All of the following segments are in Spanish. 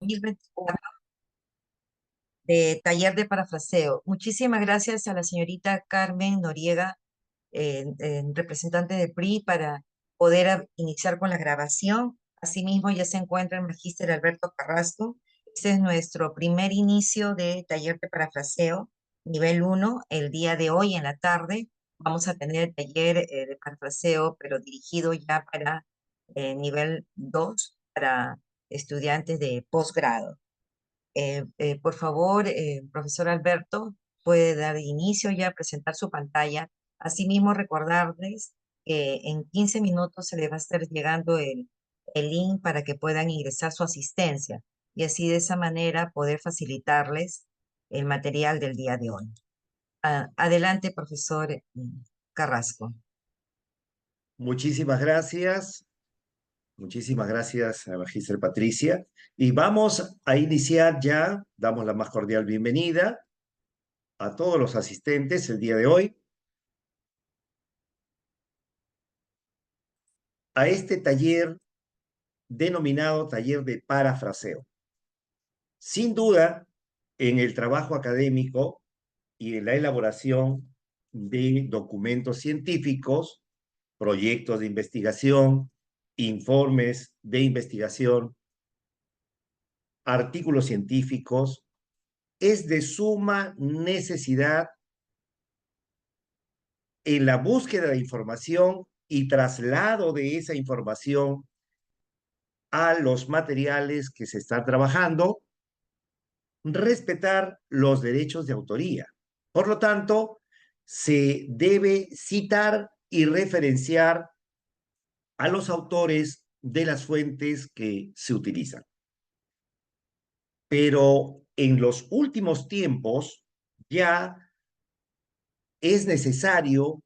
2024 de taller de parafraseo. Muchísimas gracias a la señorita Carmen Noriega, representante de PRI, para poder iniciar con la grabación. Asimismo, ya se encuentra el magíster Alberto Carrasco. Este es nuestro primer inicio de taller de parafraseo, nivel uno. El día de hoy, en la tarde, vamos a tener el taller de parafraseo, pero dirigido ya para nivel 2 para estudiantes de posgrado. Por favor, profesor Alberto, puede dar inicio ya a presentar su pantalla. Asimismo, recordarles que en 15 minutos se les va a estar llegando el link para que puedan ingresar su asistencia y así de esa manera poder facilitarles el material del día de hoy. Adelante, profesor Carrasco. Muchísimas gracias. Muchísimas gracias a Magíster Patricia. Y vamos a iniciar ya, damos la más cordial bienvenida a todos los asistentes el día de hoy a este taller denominado taller de parafraseo. Sin duda, en el trabajo académico y en la elaboración de documentos científicos, proyectos de investigación, informes de investigación, artículos científicos, es de suma necesidad en la búsqueda de información y traslado de esa información a los materiales que se están trabajando, respetar los derechos de autoría. Por lo tanto, se debe citar y referenciar a los autores de las fuentes que se utilizan. Pero en los últimos tiempos ya es necesario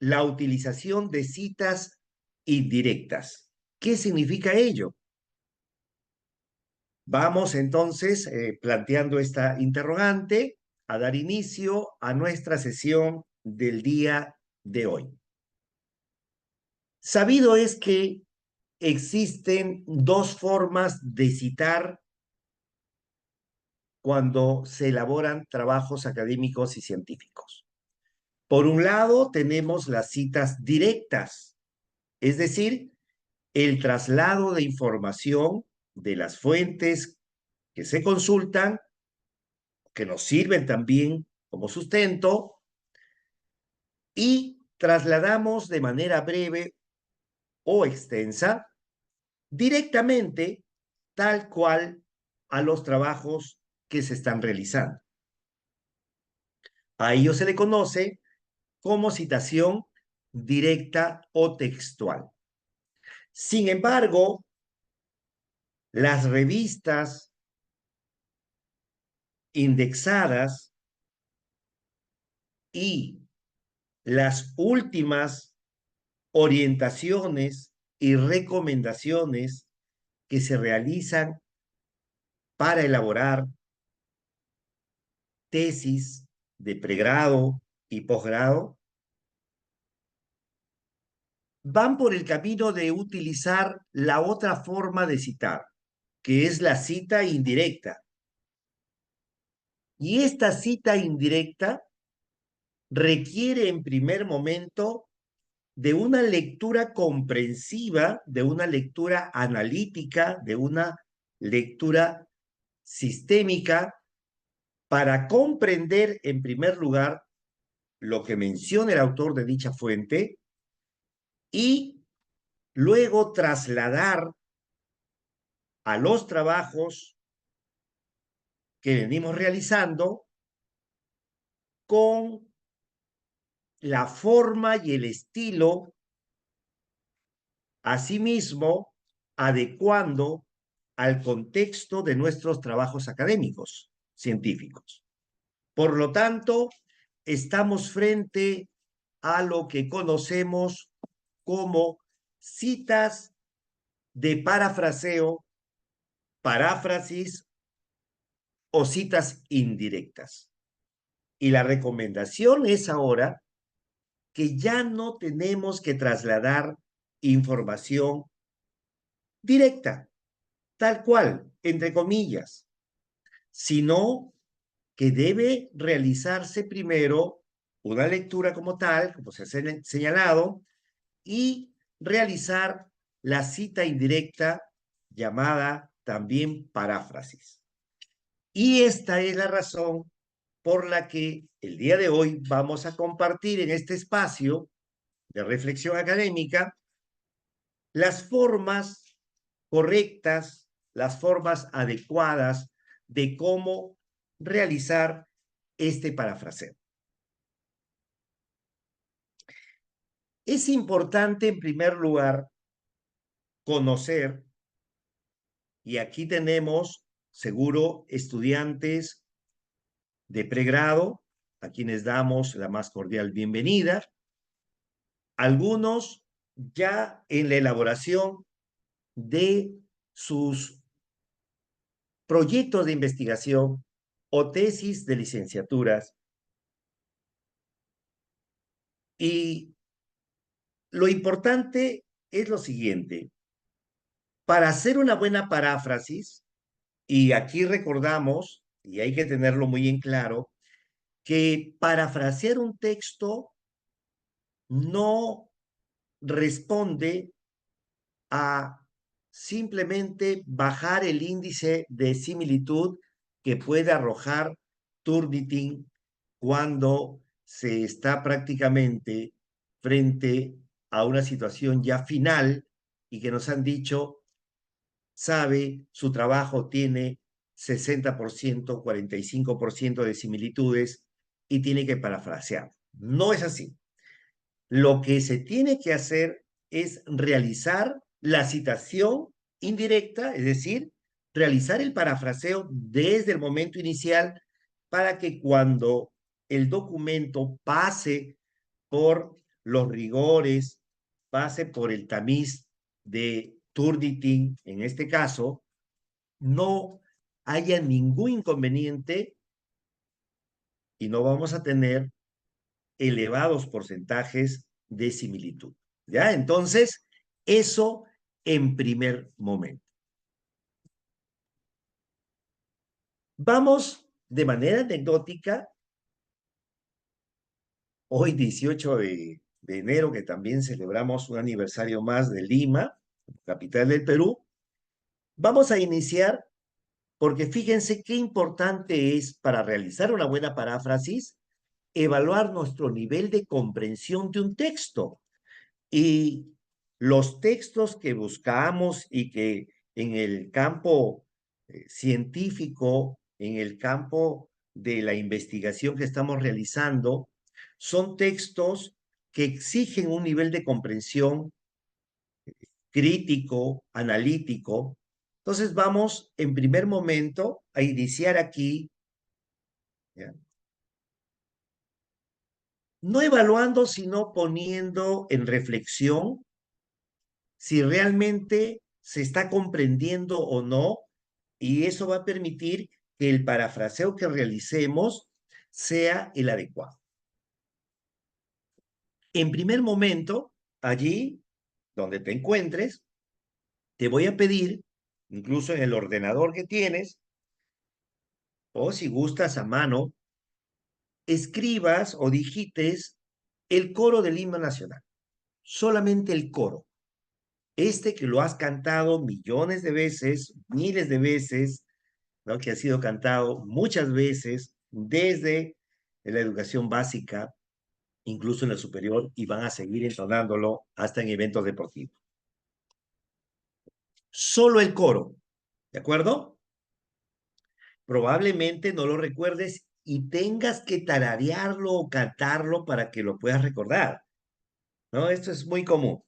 la utilización de citas indirectas. ¿Qué significa ello? Vamos entonces planteando esta interrogante a dar inicio a nuestra sesión del día de hoy. Sabido es que existen dos formas de citar cuando se elaboran trabajos académicos y científicos. Por un lado, tenemos las citas directas, es decir, el traslado de información de las fuentes que se consultan, que nos sirven también como sustento, y trasladamos de manera breve o extensa directamente tal cual a los trabajos que se están realizando. A ello se le conoce como citación directa o textual. Sin embargo, las revistas indexadas y las últimas orientaciones y recomendaciones que se realizan para elaborar tesis de pregrado y posgrado van por el camino de utilizar la otra forma de citar, que es la cita indirecta. Y esta cita indirecta requiere en primer momento de una lectura comprensiva, de una lectura analítica, de una lectura sistémica para comprender en primer lugar lo que menciona el autor de dicha fuente y luego trasladar a los trabajos que venimos realizando con la forma y el estilo, asimismo, adecuando al contexto de nuestros trabajos académicos, científicos. Por lo tanto, estamos frente a lo que conocemos como citas de parafraseo, paráfrasis o citas indirectas. Y la recomendación es ahora que ya no tenemos que trasladar información directa, tal cual, entre comillas, sino que debe realizarse primero una lectura como tal, como se ha señalado, y realizar la cita indirecta llamada también paráfrasis. Y esta es la razón por la que el día de hoy vamos a compartir en este espacio de reflexión académica las formas correctas, las formas adecuadas de cómo realizar este parafraseo. Es importante, en primer lugar, conocer, y aquí tenemos, seguro, estudiantes de pregrado, a quienes damos la más cordial bienvenida, algunos ya en la elaboración de sus proyectos de investigación o tesis de licenciaturas. Y lo importante es lo siguiente: para hacer una buena paráfrasis, y aquí recordamos, y hay que tenerlo muy en claro, que parafrasear un texto no responde a simplemente bajar el índice de similitud que puede arrojar Turnitin cuando se está prácticamente frente a una situación ya final y que nos han dicho, sabe, su trabajo tiene 60%, 45% de similitudes y tiene que parafrasear. No es así. Lo que se tiene que hacer es realizar la citación indirecta, es decir, realizar el parafraseo desde el momento inicial para que cuando el documento pase por los rigores, pase por el tamiz de Turnitin, en este caso, no haya ningún inconveniente y no vamos a tener elevados porcentajes de similitud. ¿Ya? Entonces, eso en primer momento. Vamos de manera anecdótica, hoy 18 de enero, que también celebramos un aniversario más de Lima, capital del Perú, vamos a iniciar porque fíjense qué importante es para realizar una buena paráfrasis evaluar nuestro nivel de comprensión de un texto. Y los textos que buscamos y que en el campo científico, en el campo de la investigación que estamos realizando, son textos que exigen un nivel de comprensión crítico, analítico. Entonces vamos en primer momento a iniciar aquí, ¿ya? No evaluando, sino poniendo en reflexión si realmente se está comprendiendo o no, y eso va a permitir que el parafraseo que realicemos sea el adecuado. En primer momento, allí donde te encuentres, te voy a pedir, incluso en el ordenador que tienes, o si gustas a mano, escribas o digites el coro del himno nacional, solamente el coro. Este que lo has cantado millones de veces, miles de veces, ¿no? Que ha sido cantado muchas veces desde la educación básica, incluso en la superior, y van a seguir entonándolo hasta en eventos deportivos. Solo el coro, ¿de acuerdo? Probablemente no lo recuerdes y tengas que tararearlo o cantarlo para que lo puedas recordar, ¿no? Esto es muy común.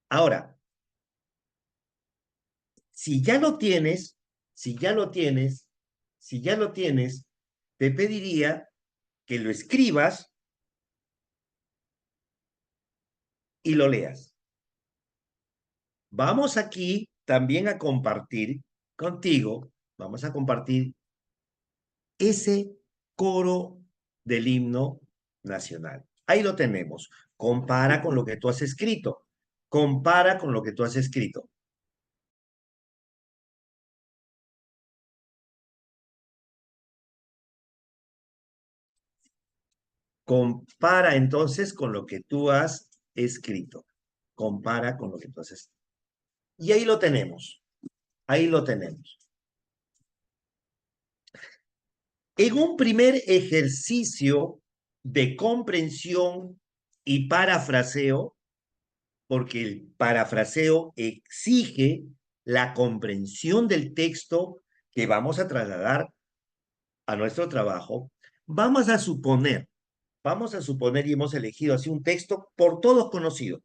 Ahora, si ya lo tienes, si ya lo tienes, si ya lo tienes, te pediría que lo escribas y lo leas. Vamos aquí también a compartir contigo, vamos a compartir ese coro del himno nacional. Ahí lo tenemos. Compara con lo que tú has escrito. Compara con lo que tú has escrito. Compara entonces con lo que tú has escrito. Compara con lo que tú has escrito. Y ahí lo tenemos. Ahí lo tenemos. En un primer ejercicio de comprensión y parafraseo, porque el parafraseo exige la comprensión del texto que vamos a trasladar a nuestro trabajo, vamos a suponer y hemos elegido así un texto por todos conocido.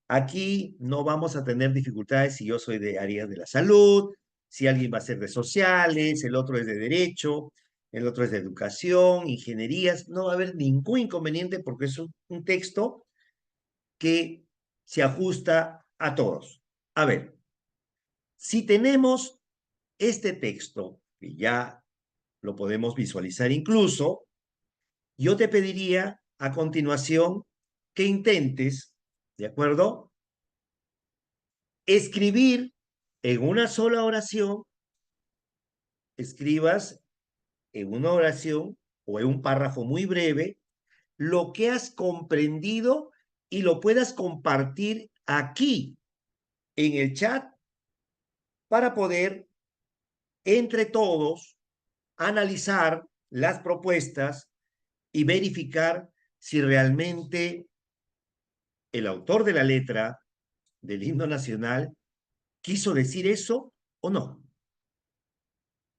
Aquí no vamos a tener dificultades si yo soy de áreas de la salud, si alguien va a ser de sociales, el otro es de derecho, el otro es de educación, ingenierías, no va a haber ningún inconveniente porque es un texto que se ajusta a todos. A ver, si tenemos este texto, que ya lo podemos visualizar incluso, yo te pediría a continuación que intentes, ¿de acuerdo? Escribir en una sola oración, escribas en una oración o en un párrafo muy breve lo que has comprendido y lo puedas compartir aquí en el chat para poder entre todos analizar las propuestas y verificar si realmente el autor de la letra del himno nacional quiso decir eso o no.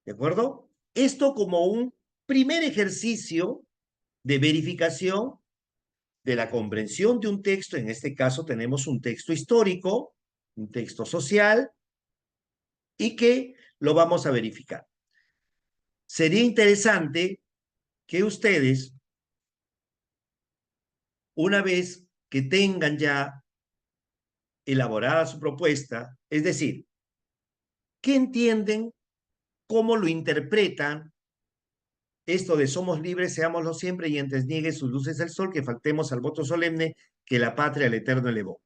¿De acuerdo? Esto como un primer ejercicio de verificación de la comprensión de un texto. En este caso tenemos un texto histórico, un texto social, y que lo vamos a verificar. Sería interesante que ustedes, una vez que tengan ya elaborada su propuesta, es decir, ¿qué entienden? ¿Cómo lo interpretan? Esto de somos libres, seámoslo siempre, y antes niegue sus luces el sol, que faltemos al voto solemne que la patria al eterno elevó.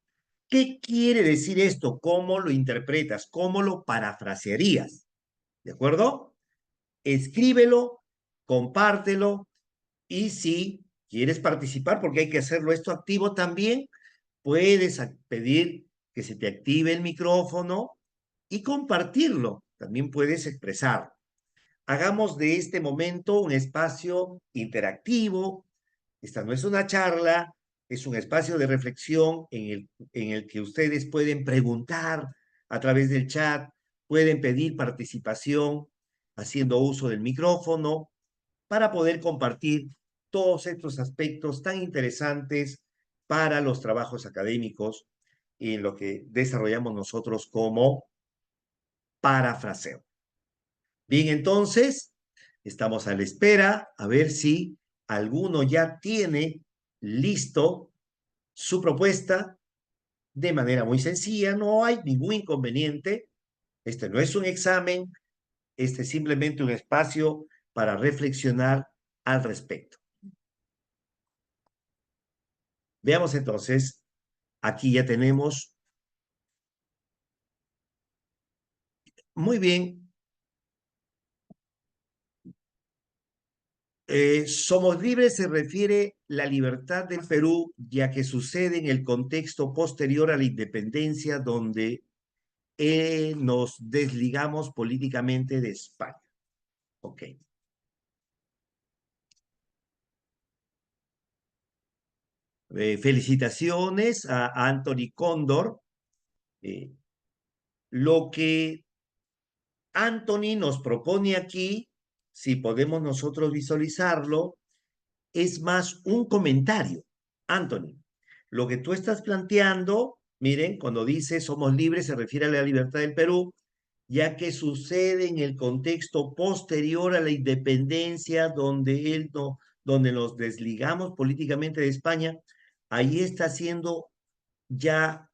¿Qué quiere decir esto? ¿Cómo lo interpretas? ¿Cómo lo parafrasearías? ¿De acuerdo? Escríbelo, compártelo, y si quieres participar, porque hay que hacerlo esto activo también, puedes pedir que se te active el micrófono y compartirlo. También puedes expresarlo. Hagamos de este momento un espacio interactivo. Esta no es una charla, es un espacio de reflexión en el que ustedes pueden preguntar a través del chat, pueden pedir participación haciendo uso del micrófono para poder compartir todos estos aspectos tan interesantes para los trabajos académicos y en lo que desarrollamos nosotros como parafraseo. Bien, entonces, estamos a la espera a ver si alguno ya tiene listo su propuesta de manera muy sencilla. No hay ningún inconveniente. Este no es un examen, este es simplemente un espacio para reflexionar al respecto. Veamos entonces, aquí ya tenemos, muy bien, somos libres se refiere la libertad del Perú, ya que sucede en el contexto posterior a la independencia, donde nos desligamos políticamente de España. Ok. Felicitaciones a Anthony Cóndor. Eh, lo que Anthony nos propone aquí, si podemos nosotros visualizarlo, es más un comentario. Anthony, lo que tú estás planteando, miren, cuando dice somos libres se refiere a la libertad del Perú, ya que sucede en el contexto posterior a la independencia, donde nos desligamos políticamente de España. Ahí está haciendo ya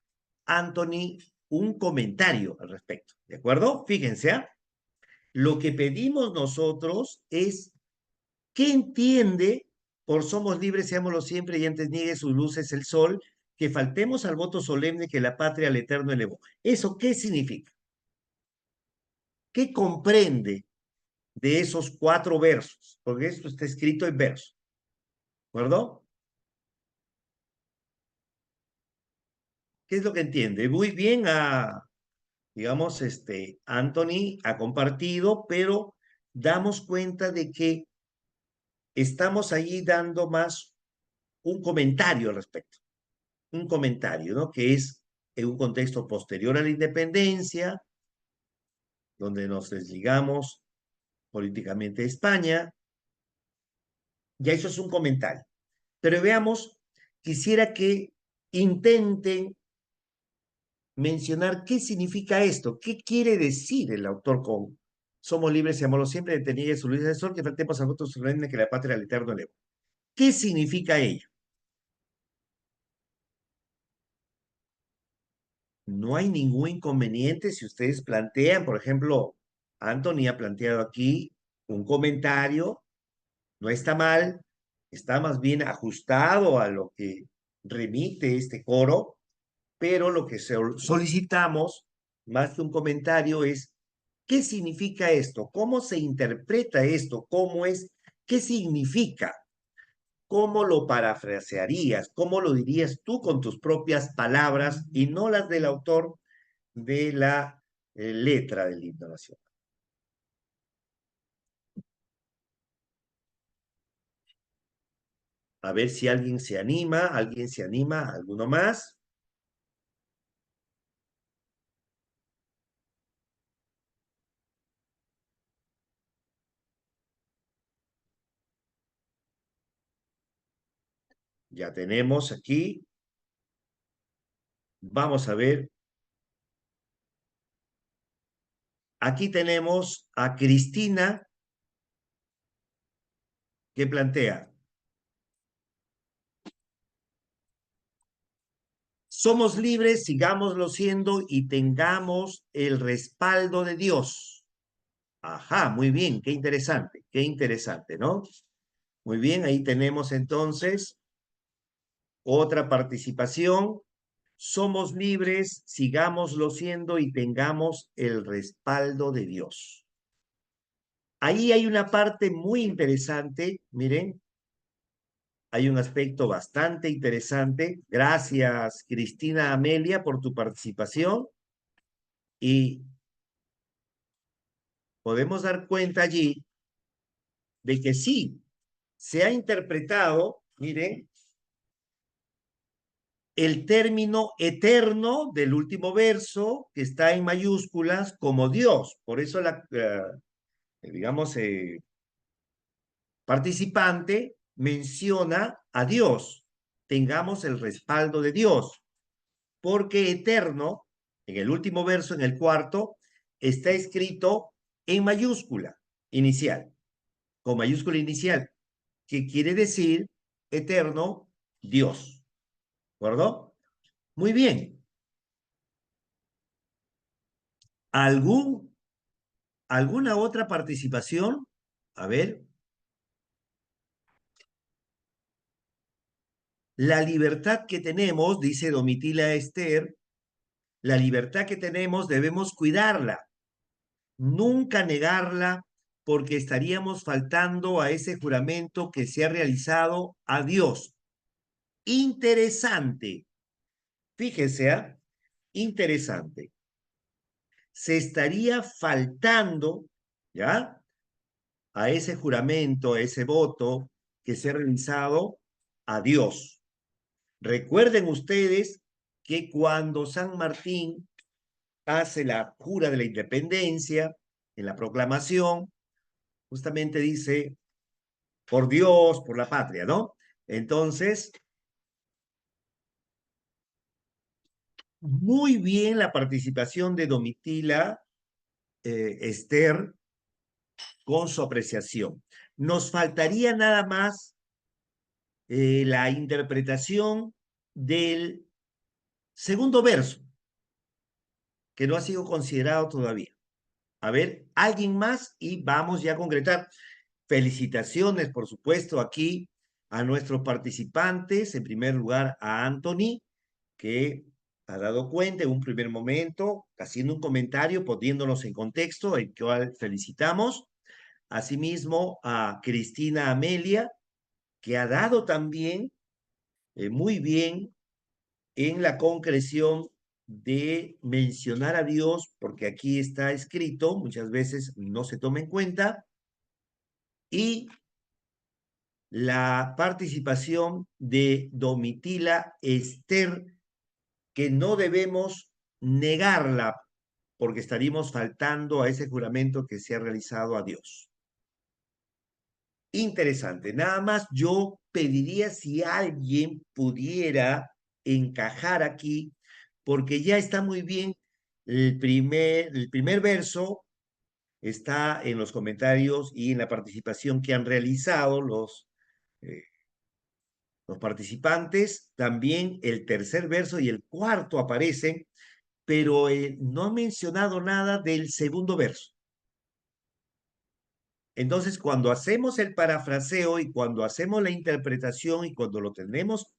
Anthony un comentario al respecto, ¿de acuerdo? Fíjense, ¿eh? Lo que pedimos nosotros es ¿qué entiende por somos libres, seámoslo siempre y antes niegue sus luces el sol, que faltemos al voto solemne que la patria al eterno elevó? ¿Eso qué significa? ¿Qué comprende de esos 4 versos? Porque esto está escrito en verso, ¿de acuerdo? ¿Qué es lo que entiende? Muy bien digamos, Anthony ha compartido, pero damos cuenta de que estamos ahí dando más un comentario al respecto, un comentario, ¿no? Que es en un contexto posterior a la independencia, donde nos desligamos políticamente de España, ya eso es un comentario. Pero veamos, quisiera que intenten mencionar qué significa esto, qué quiere decir el autor con somos libres y amamos siempre, detenido su luz del sol, que faltemos a nosotros solemne que la patria al eterno eleva. ¿Qué significa ello? No hay ningún inconveniente si ustedes plantean, por ejemplo, Anthony ha planteado aquí un comentario, no está mal, está más bien ajustado a lo que remite este coro, pero lo que solicitamos, más que un comentario, es ¿qué significa esto? ¿Cómo se interpreta esto? ¿Cómo es? ¿Qué significa? ¿Cómo lo parafrasearías? ¿Cómo lo dirías tú con tus propias palabras y no las del autor de la letra del himno nacional? A ver si alguien se anima, alguno más. Ya tenemos aquí. Vamos a ver. Aquí tenemos a Cristina que plantea, somos libres, sigámoslo siendo y tengamos el respaldo de Dios. Ajá, muy bien, qué interesante, ¿no? Muy bien, ahí tenemos entonces otra participación. Somos libres, sigámoslo siendo y tengamos el respaldo de Dios. Ahí hay una parte muy interesante, miren, hay un aspecto bastante interesante. Gracias, Cristina Amelia, por tu participación. Y podemos dar cuenta allí de que sí, se ha interpretado, miren, el término eterno del último verso, que está en mayúsculas, como Dios. Por eso digamos, participante menciona a Dios. Tengamos el respaldo de Dios. Porque eterno, en el último verso, en el cuarto, está escrito en mayúscula inicial, con mayúscula inicial, que quiere decir eterno Dios. ¿De acuerdo? Muy bien. ¿Algún, ¿Alguna otra participación? A ver. La libertad que tenemos, dice Domitila Esther, la libertad que tenemos debemos cuidarla, nunca negarla, porque estaríamos faltando a ese juramento que se ha realizado a Dios. Interesante. Fíjese, interesante. Se estaría faltando, ¿ya? A ese juramento, a ese voto que se ha realizado a Dios. Recuerden ustedes que cuando San Martín hace la jura de la independencia, en la proclamación, justamente dice, por Dios, por la patria, ¿no? Entonces, muy bien la participación de Domitila Esther con su apreciación. Nos faltaría nada más la interpretación del segundo verso, que no ha sido considerado todavía. A ver, alguien más y vamos ya a concretar. Felicitaciones, por supuesto, aquí a nuestros participantes. En primer lugar, a Anthony, que ha dado cuenta en un primer momento, haciendo un comentario, poniéndonos en contexto, el cual felicitamos. Asimismo, a Cristina Amelia, que ha dado también muy bien en la concreción de mencionar a Dios, porque aquí está escrito, muchas veces no se toma en cuenta, y la participación de Domitila Esther, que no debemos negarla, porque estaríamos faltando a ese juramento que se ha realizado a Dios. Interesante. Nada más yo pediría si alguien pudiera encajar aquí, porque ya está muy bien el primer verso, está en los comentarios y en la participación que han realizado eh, los participantes. También el tercer verso y el cuarto aparecen, pero no han mencionado nada del segundo verso. Entonces, cuando hacemos el parafraseo y cuando hacemos la interpretación y cuando lo tenemos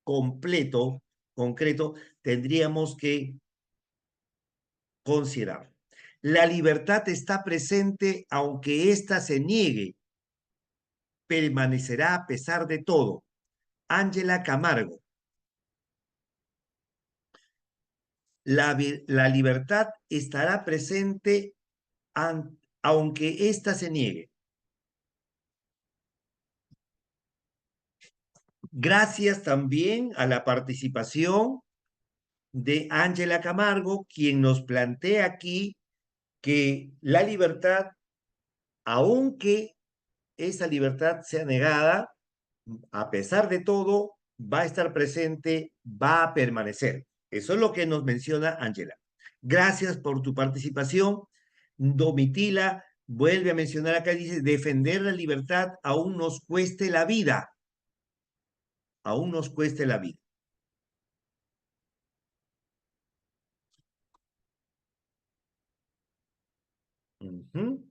completo, concreto, tendríamos que considerar. La libertad está presente aunque ésta se niegue, permanecerá a pesar de todo. Ángela Camargo. La libertad estará presente aunque ésta se niegue. Gracias también a la participación de Ángela Camargo, quien nos plantea aquí que la libertad, aunque esa libertad sea negada, a pesar de todo, va a estar presente, va a permanecer. Eso es lo que nos menciona Ángela. Gracias por tu participación. Domitila vuelve a mencionar acá, dice, defender la libertad aún nos cueste la vida, aún nos cueste la vida. Uh-huh.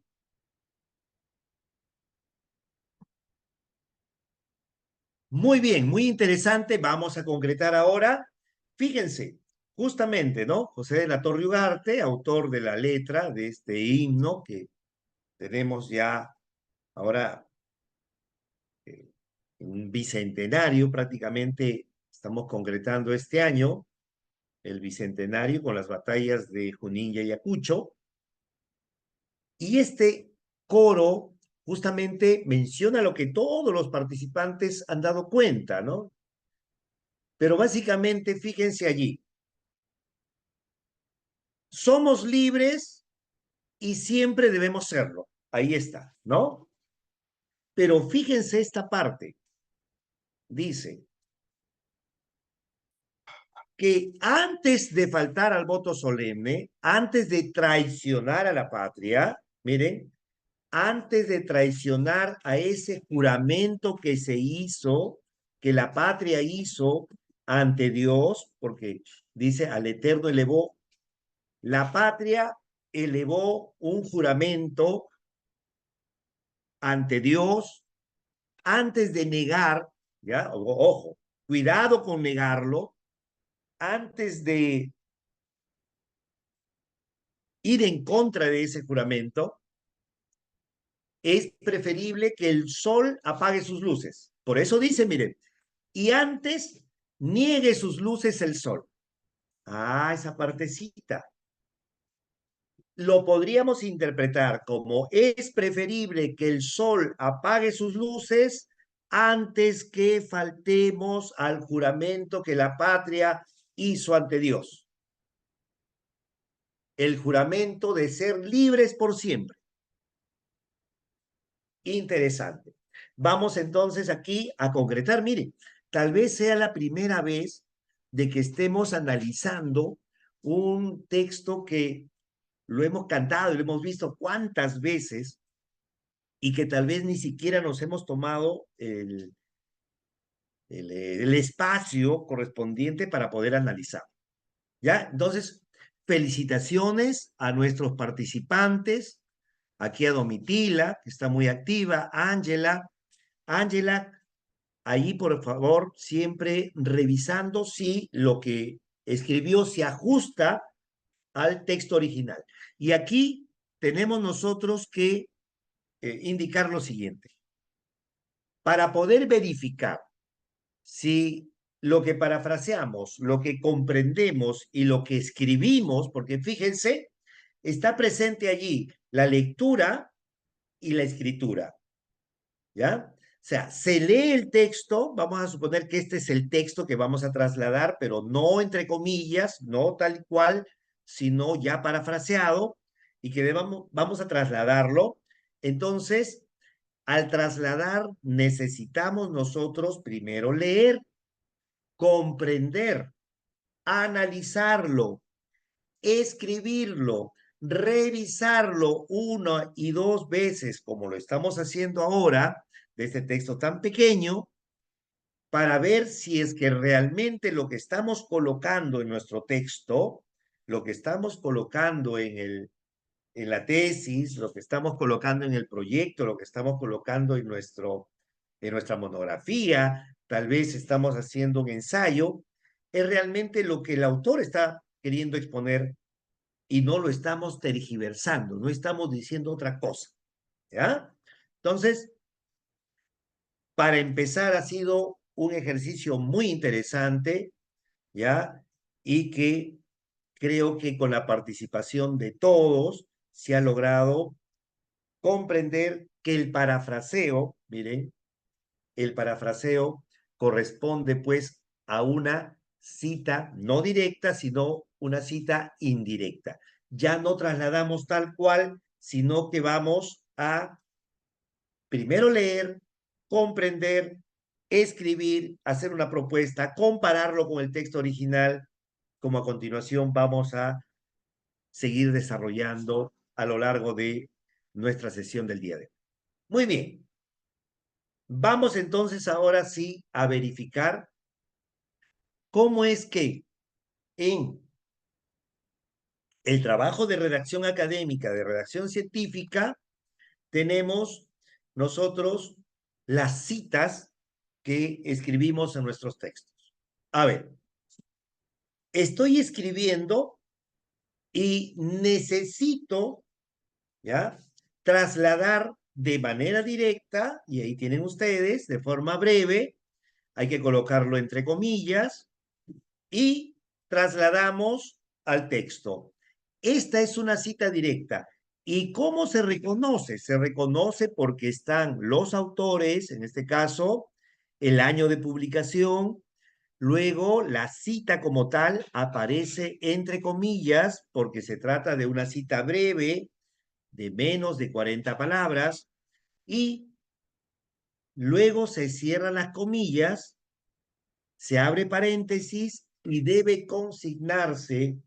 Muy bien, muy interesante. Vamos a concretar ahora. Fíjense, justamente, ¿no? José de la Torre Ugarte, autor de la letra de este himno que tenemos ya ahora un bicentenario, prácticamente estamos concretando este año el bicentenario con las batallas de Junín y Ayacucho. Y este coro justamente menciona lo que todos los participantes han dado cuenta, ¿no? Pero básicamente, fíjense allí, somos libres y siempre debemos serlo. Ahí está, ¿no? Pero fíjense esta parte. Dice que antes de faltar al voto solemne, antes de traicionar a la patria, miren, antes de traicionar a ese juramento que se hizo, que la patria hizo ante Dios, porque dice, al Eterno elevó, la patria elevó un juramento ante Dios antes de negar, ¿ya? Ojo, cuidado con negarlo, antes de ir en contra de ese juramento, es preferible que el sol apague sus luces. Por eso dice, miren, y antes niegue sus luces el sol. Ah, esa partecita. Lo podríamos interpretar como es preferible que el sol apague sus luces antes que faltemos al juramento que la patria hizo ante Dios. El juramento de ser libres por siempre. Interesante. Vamos entonces aquí a concretar. Miren, tal vez sea la primera vez de que estemos analizando un texto que lo hemos cantado y lo hemos visto cuántas veces y que tal vez ni siquiera nos hemos tomado el espacio correspondiente para poder analizar. ¿Ya? Entonces, felicitaciones a nuestros participantes, aquí a Domitila, que está muy activa, Ángela. Ángela, ahí por favor, siempre revisando si lo que escribió se ajusta al texto original. Y aquí tenemos nosotros que indicar lo siguiente. Para poder verificar si lo que parafraseamos, lo que comprendemos y lo que escribimos, porque fíjense, está presente allí la lectura y la escritura, ¿ya? O sea, se lee el texto, vamos a suponer que este es el texto que vamos a trasladar, pero no entre comillas, no tal cual, sino ya parafraseado, y que vamos a trasladarlo. Entonces, al trasladar, necesitamos nosotros primero leer, comprender, analizarlo, escribirlo, revisarlo una y dos veces, como lo estamos haciendo ahora, de este texto tan pequeño, para ver si es que realmente lo que estamos colocando en nuestro texto, lo que estamos colocando en la tesis, lo que estamos colocando en el proyecto, lo que estamos colocando en nuestra monografía, tal vez estamos haciendo un ensayo, es realmente lo que el autor está queriendo exponer y no lo estamos tergiversando, no estamos diciendo otra cosa, ¿ya? Entonces, para empezar, ha sido un ejercicio muy interesante, ¿ya? Y que creo que con la participación de todos se ha logrado comprender que el parafraseo, miren, el parafraseo corresponde pues a una cita no directa, sino una cita indirecta. Ya no trasladamos tal cual, sino que vamos a primero leer, comprender, escribir, hacer una propuesta, compararlo con el texto original, como a continuación vamos a seguir desarrollando a lo largo de nuestra sesión del día de hoy. Muy bien, vamos entonces ahora sí a verificar cómo es que en el trabajo de redacción académica, de redacción científica, tenemos nosotros las citas que escribimos en nuestros textos. A ver, estoy escribiendo y necesito, ¿ya? Trasladar de manera directa, y ahí tienen ustedes, de forma breve, hay que colocarlo entre comillas, y trasladamos al texto. Esta es una cita directa. ¿Y cómo se reconoce? Se reconoce porque están los autores, en este caso, el año de publicación, luego la cita como tal aparece entre comillas porque se trata de una cita breve de menos de 40 palabras y luego se cierran las comillas, se abre paréntesis y debe consignarse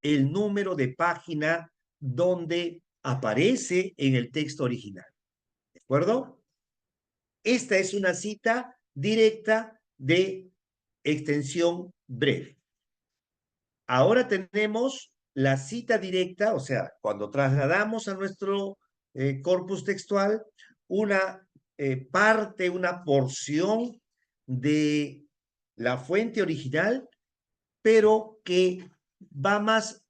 el número de página donde aparece en el texto original. ¿De acuerdo? Esta es una cita directa de extensión breve. Ahora tenemos la cita directa, o sea, cuando trasladamos a nuestro corpus textual una parte, una porción de la fuente original, pero que va más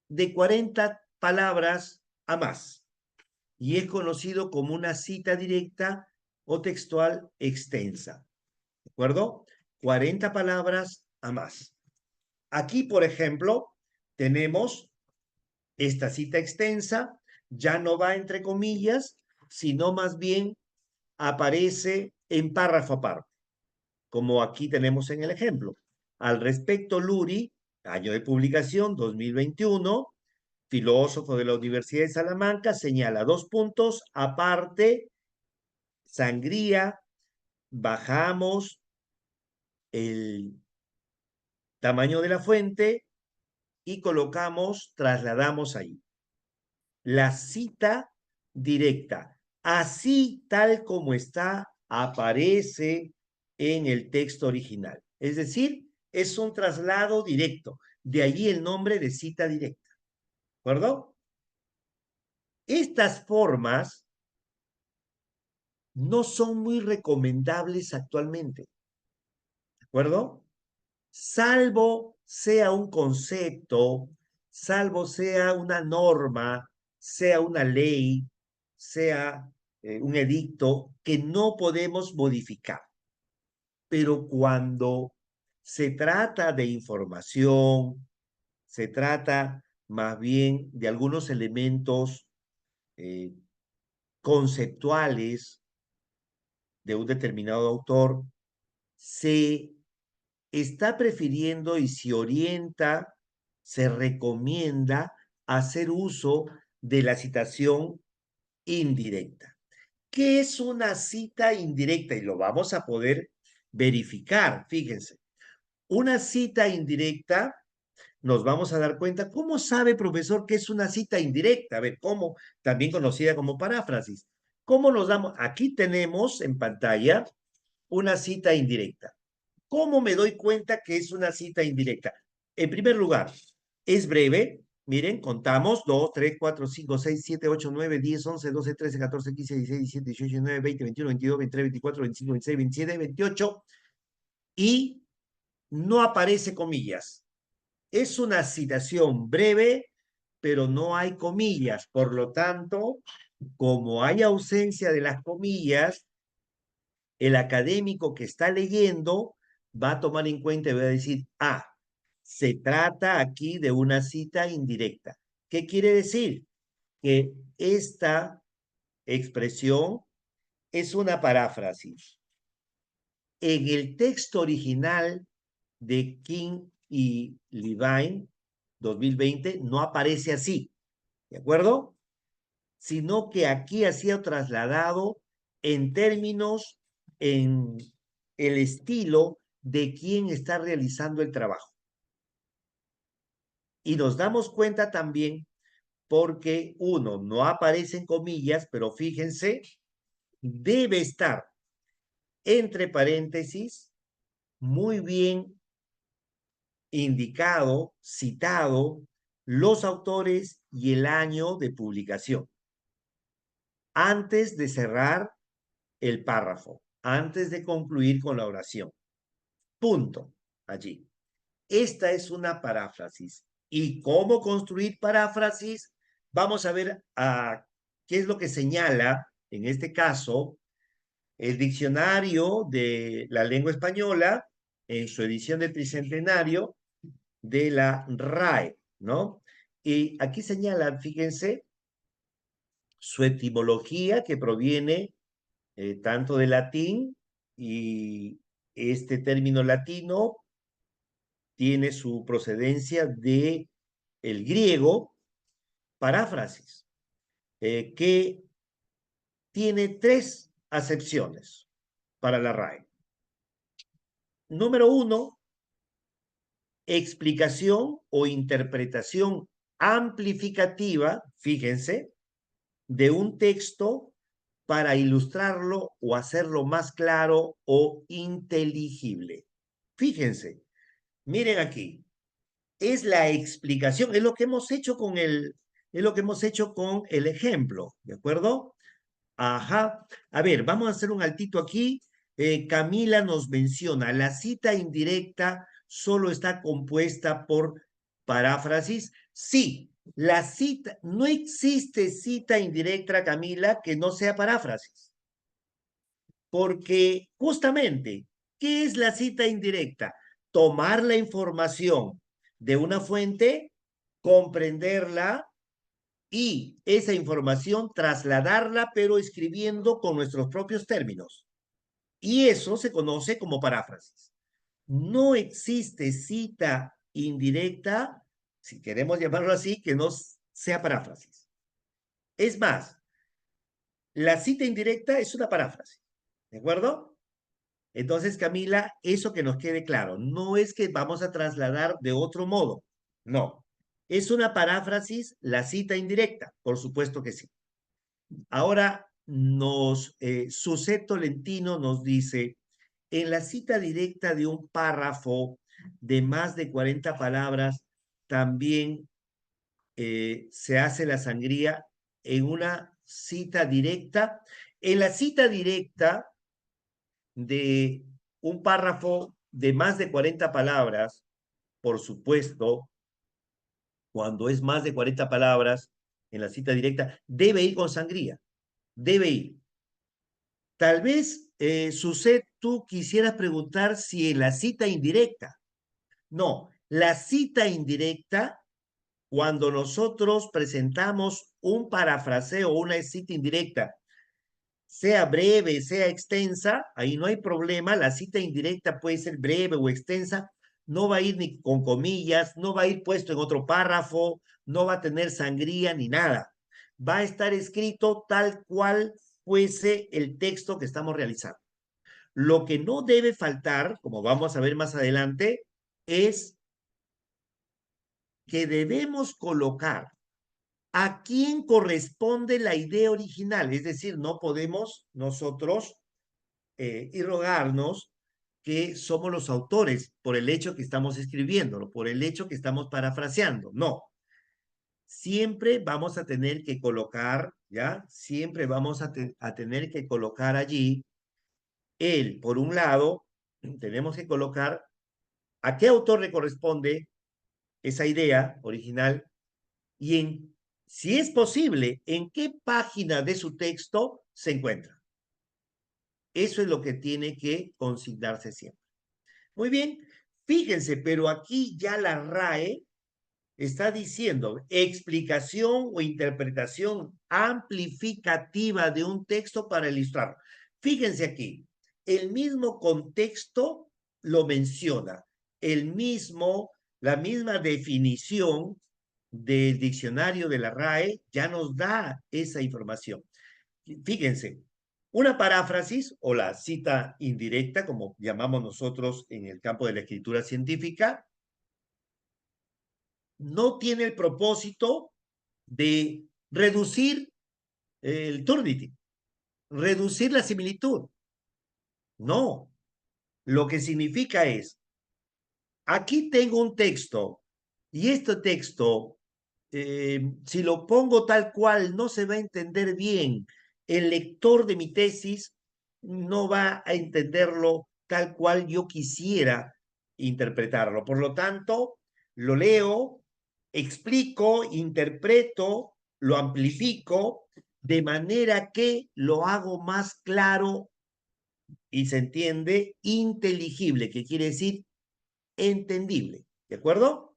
de 40 palabras a más. Y es conocido como una cita directa o textual extensa. ¿De acuerdo? 40 palabras a más. Aquí, por ejemplo, tenemos esta cita extensa, ya no va entre comillas, sino más bien aparece en párrafo aparte, como aquí tenemos en el ejemplo. Al respecto, Luri, año de publicación 2021, filósofo de la Universidad de Salamanca, señala dos puntos, aparte, sangría, bajamos el tamaño de la fuente y colocamos, trasladamos ahí. La cita directa, así tal como está, aparece en el texto original. Es decir, es un traslado directo. De allí el nombre de cita directa. ¿De acuerdo? Estas formas no son muy recomendables actualmente. ¿De acuerdo? Salvo sea un concepto, salvo sea una norma, sea una ley, sea un edicto que no podemos modificar. Pero cuando Se trata de información, se trata más bien de algunos elementos eh, conceptuales de un determinado autor, se está prefiriendo y se orienta, se recomienda hacer uso de la citación indirecta. ¿Qué es una cita indirecta? Y lo vamos a poder verificar, fíjense. Una cita indirecta, nos vamos a dar cuenta, ¿cómo sabe, profesor, que es una cita indirecta? A ver, ¿cómo? También conocida como paráfrasis. ¿Cómo nos damos? Aquí tenemos en pantalla una cita indirecta. ¿Cómo me doy cuenta que es una cita indirecta? En primer lugar, es breve. Miren, contamos 2, 3, 4, 5, 6, 7, 8, 9, 10, 11, 12, 13, 14, 15, 16, 17, 18, 19, 20, 21, 22, 23, 24, 25, 26, 27, 28 y no aparece comillas. Es una citación breve, pero no hay comillas. Por lo tanto, como hay ausencia de las comillas, el académico que está leyendo va a tomar en cuenta y va a decir, ah, se trata aquí de una cita indirecta. ¿Qué quiere decir? Que esta expresión es una paráfrasis. En el texto original de King y Levine 2020 no aparece así, ¿de acuerdo? Sino que aquí ha sido trasladado en términos, en el estilo de quien está realizando el trabajo. Y nos damos cuenta también porque uno, no aparece en comillas, pero fíjense, debe estar entre paréntesis, muy bien indicado, citado, los autores y el año de publicación, antes de cerrar el párrafo, antes de concluir con la oración. Punto. Allí. Esta es una paráfrasis. ¿Y cómo construir paráfrasis? Vamos a ver qué es lo que señala, en este caso, el diccionario de la lengua española, en su edición del tricentenario de la RAE, ¿no? Y aquí señalan, fíjense, su etimología que proviene tanto del latín y este término latino tiene su procedencia de el griego, paráfrasis, que tiene tres acepciones para la RAE. Número uno, explicación o interpretación amplificativa, fíjense, de un texto para ilustrarlo o hacerlo más claro o inteligible. Fíjense, miren aquí, es la explicación, es lo que hemos hecho con el ejemplo, ¿de acuerdo? Ajá. A ver, vamos a hacer un altito aquí. Camila nos menciona, la cita indirecta solo está compuesta por paráfrasis. Sí, la cita, no existe cita indirecta, Camila, que no sea paráfrasis. Porque justamente, ¿qué es la cita indirecta? Tomar la información de una fuente, comprenderla y esa información trasladarla, pero escribiendo con nuestros propios términos. Y eso se conoce como paráfrasis. No existe cita indirecta, si queremos llamarlo así, que no sea paráfrasis. Es más, la cita indirecta es una paráfrasis. ¿De acuerdo? Entonces, Camila, eso que nos quede claro, no es que vamos a trasladar de otro modo, no. Es una paráfrasis la cita indirecta, por supuesto que sí. Ahora Suceto Lentino nos dice, en la cita directa de un párrafo de más de 40 palabras, también se hace la sangría en una cita directa. En la cita directa de un párrafo de más de 40 palabras, por supuesto, cuando es más de 40 palabras en la cita directa, debe ir con sangría, debe ir. Tal vez, Suset, tú quisieras preguntar si en la cita indirecta. No, la cita indirecta, cuando nosotros presentamos un parafraseo o una cita indirecta, sea breve, sea extensa, ahí no hay problema. La cita indirecta puede ser breve o extensa, no va a ir ni con comillas, no va a ir puesto en otro párrafo, no va a tener sangría ni nada. Va a estar escrito tal cual fuese el texto que estamos realizando. Lo que no debe faltar, como vamos a ver más adelante, es que debemos colocar a quién corresponde la idea original. Es decir, no podemos nosotros irrogarnos que somos los autores por el hecho que estamos escribiéndolo, por el hecho que estamos parafraseando. No, siempre vamos a tener que colocar, ¿ya? Siempre vamos a tener que colocar allí por un lado, tenemos que colocar a qué autor le corresponde esa idea original y si es posible, en qué página de su texto se encuentra. Eso es lo que tiene que consignarse siempre. Muy bien, fíjense, pero aquí ya la RAE está diciendo explicación o interpretación amplificativa de un texto para ilustrarlo. Fíjense aquí, el mismo contexto lo menciona, la misma definición del diccionario de la RAE ya nos da esa información. Fíjense, una paráfrasis o la cita indirecta, como llamamos nosotros en el campo de la escritura científica, no tiene el propósito de reducir el Turnitin, reducir la similitud. No, lo que significa es, aquí tengo un texto y este texto, si lo pongo tal cual, no se va a entender bien. El lector de mi tesis no va a entenderlo tal cual yo quisiera interpretarlo. Por lo tanto, lo leo, explico, interpreto, lo amplifico de manera que lo hago más claro y se entiende inteligible, que quiere decir entendible. ¿De acuerdo?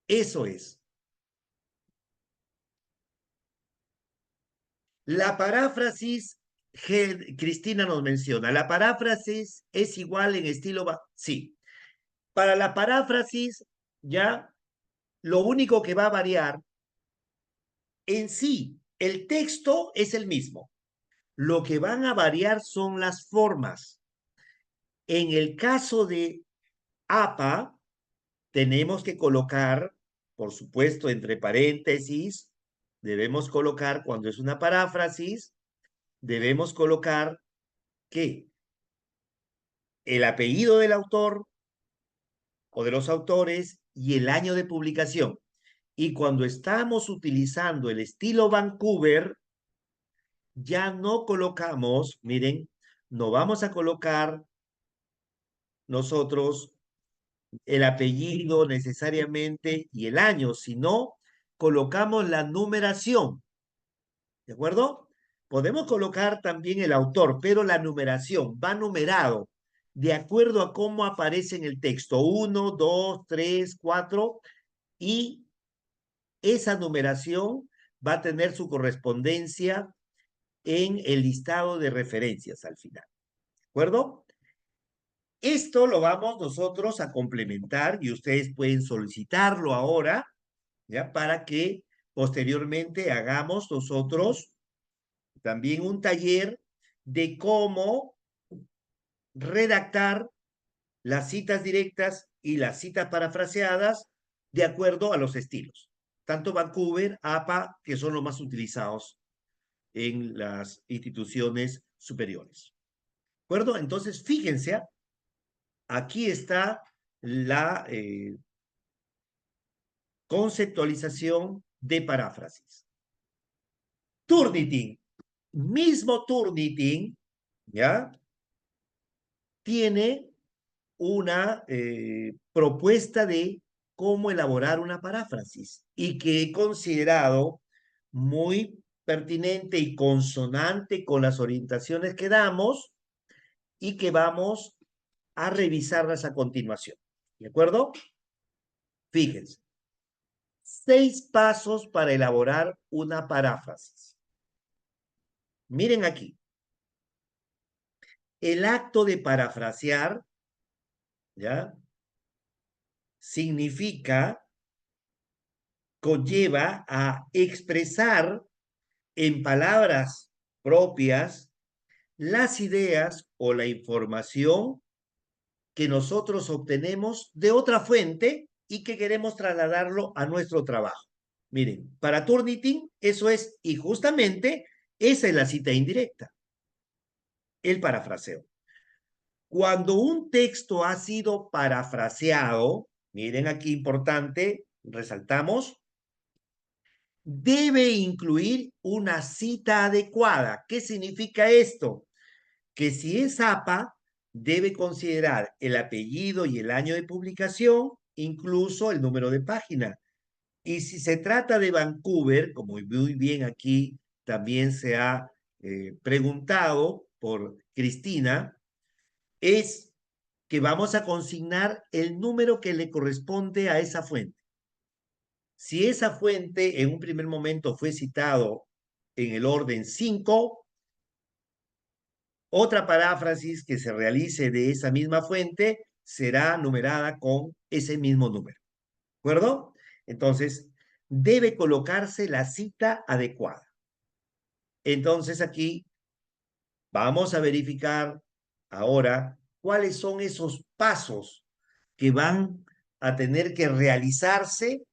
Eso es. La paráfrasis, Cristina nos menciona, la paráfrasis es igual en estilo, sí. Para la paráfrasis, ya, lo único que va a variar en sí, el texto es el mismo. Lo que van a variar son las formas. En el caso de APA, tenemos que colocar, por supuesto, entre paréntesis, debemos colocar, cuando es una paráfrasis, debemos colocar que el apellido del autor o de los autores y el año de publicación. Y cuando estamos utilizando el estilo Vancouver, ya no colocamos, miren, no vamos a colocar nosotros el apellido necesariamente y el año, sino colocamos la numeración, ¿de acuerdo? Podemos colocar también el autor, pero la numeración va numerado de acuerdo a cómo aparece en el texto, 1, 2, 3, 4, y esa numeración va a tener su correspondencia en el listado de referencias al final, ¿de acuerdo? Esto lo vamos nosotros a complementar y ustedes pueden solicitarlo ahora, ¿ya? Para que posteriormente hagamos nosotros también un taller de cómo redactar las citas directas y las citas parafraseadas de acuerdo a los estilos. Tanto Vancouver, APA, que son los más utilizados en las instituciones superiores. ¿De acuerdo? Entonces, fíjense, aquí está la conceptualización de paráfrasis. Turnitin, mismo Turnitin, ¿ya? Tiene una propuesta de cómo elaborar una paráfrasis y que he considerado muy pertinente y consonante con las orientaciones que damos y que vamos a revisarlas a continuación. ¿De acuerdo? Fíjense. 6 pasos para elaborar una paráfrasis. Miren aquí. El acto de parafrasear, ¿ya? Significa, conlleva a expresar en palabras propias las ideas o la información que nosotros obtenemos de otra fuente y que queremos trasladarlo a nuestro trabajo. Miren, para Turnitin eso es, y justamente esa es la cita indirecta, el parafraseo. Cuando un texto ha sido parafraseado, miren aquí importante, resaltamos, debe incluir una cita adecuada. ¿Qué significa esto? Que si es APA, debe considerar el apellido y el año de publicación, incluso el número de página. Y si se trata de Vancouver, como muy bien aquí también se ha preguntado por Cristina, es que vamos a consignar el número que le corresponde a esa fuente. Si esa fuente en un primer momento fue citado en el orden 5, otra paráfrasis que se realice de esa misma fuente será numerada con ese mismo número. ¿De acuerdo? Entonces, debe colocarse la cita adecuada. Entonces, aquí vamos a verificar ahora cuáles son esos pasos que van a tener que realizarse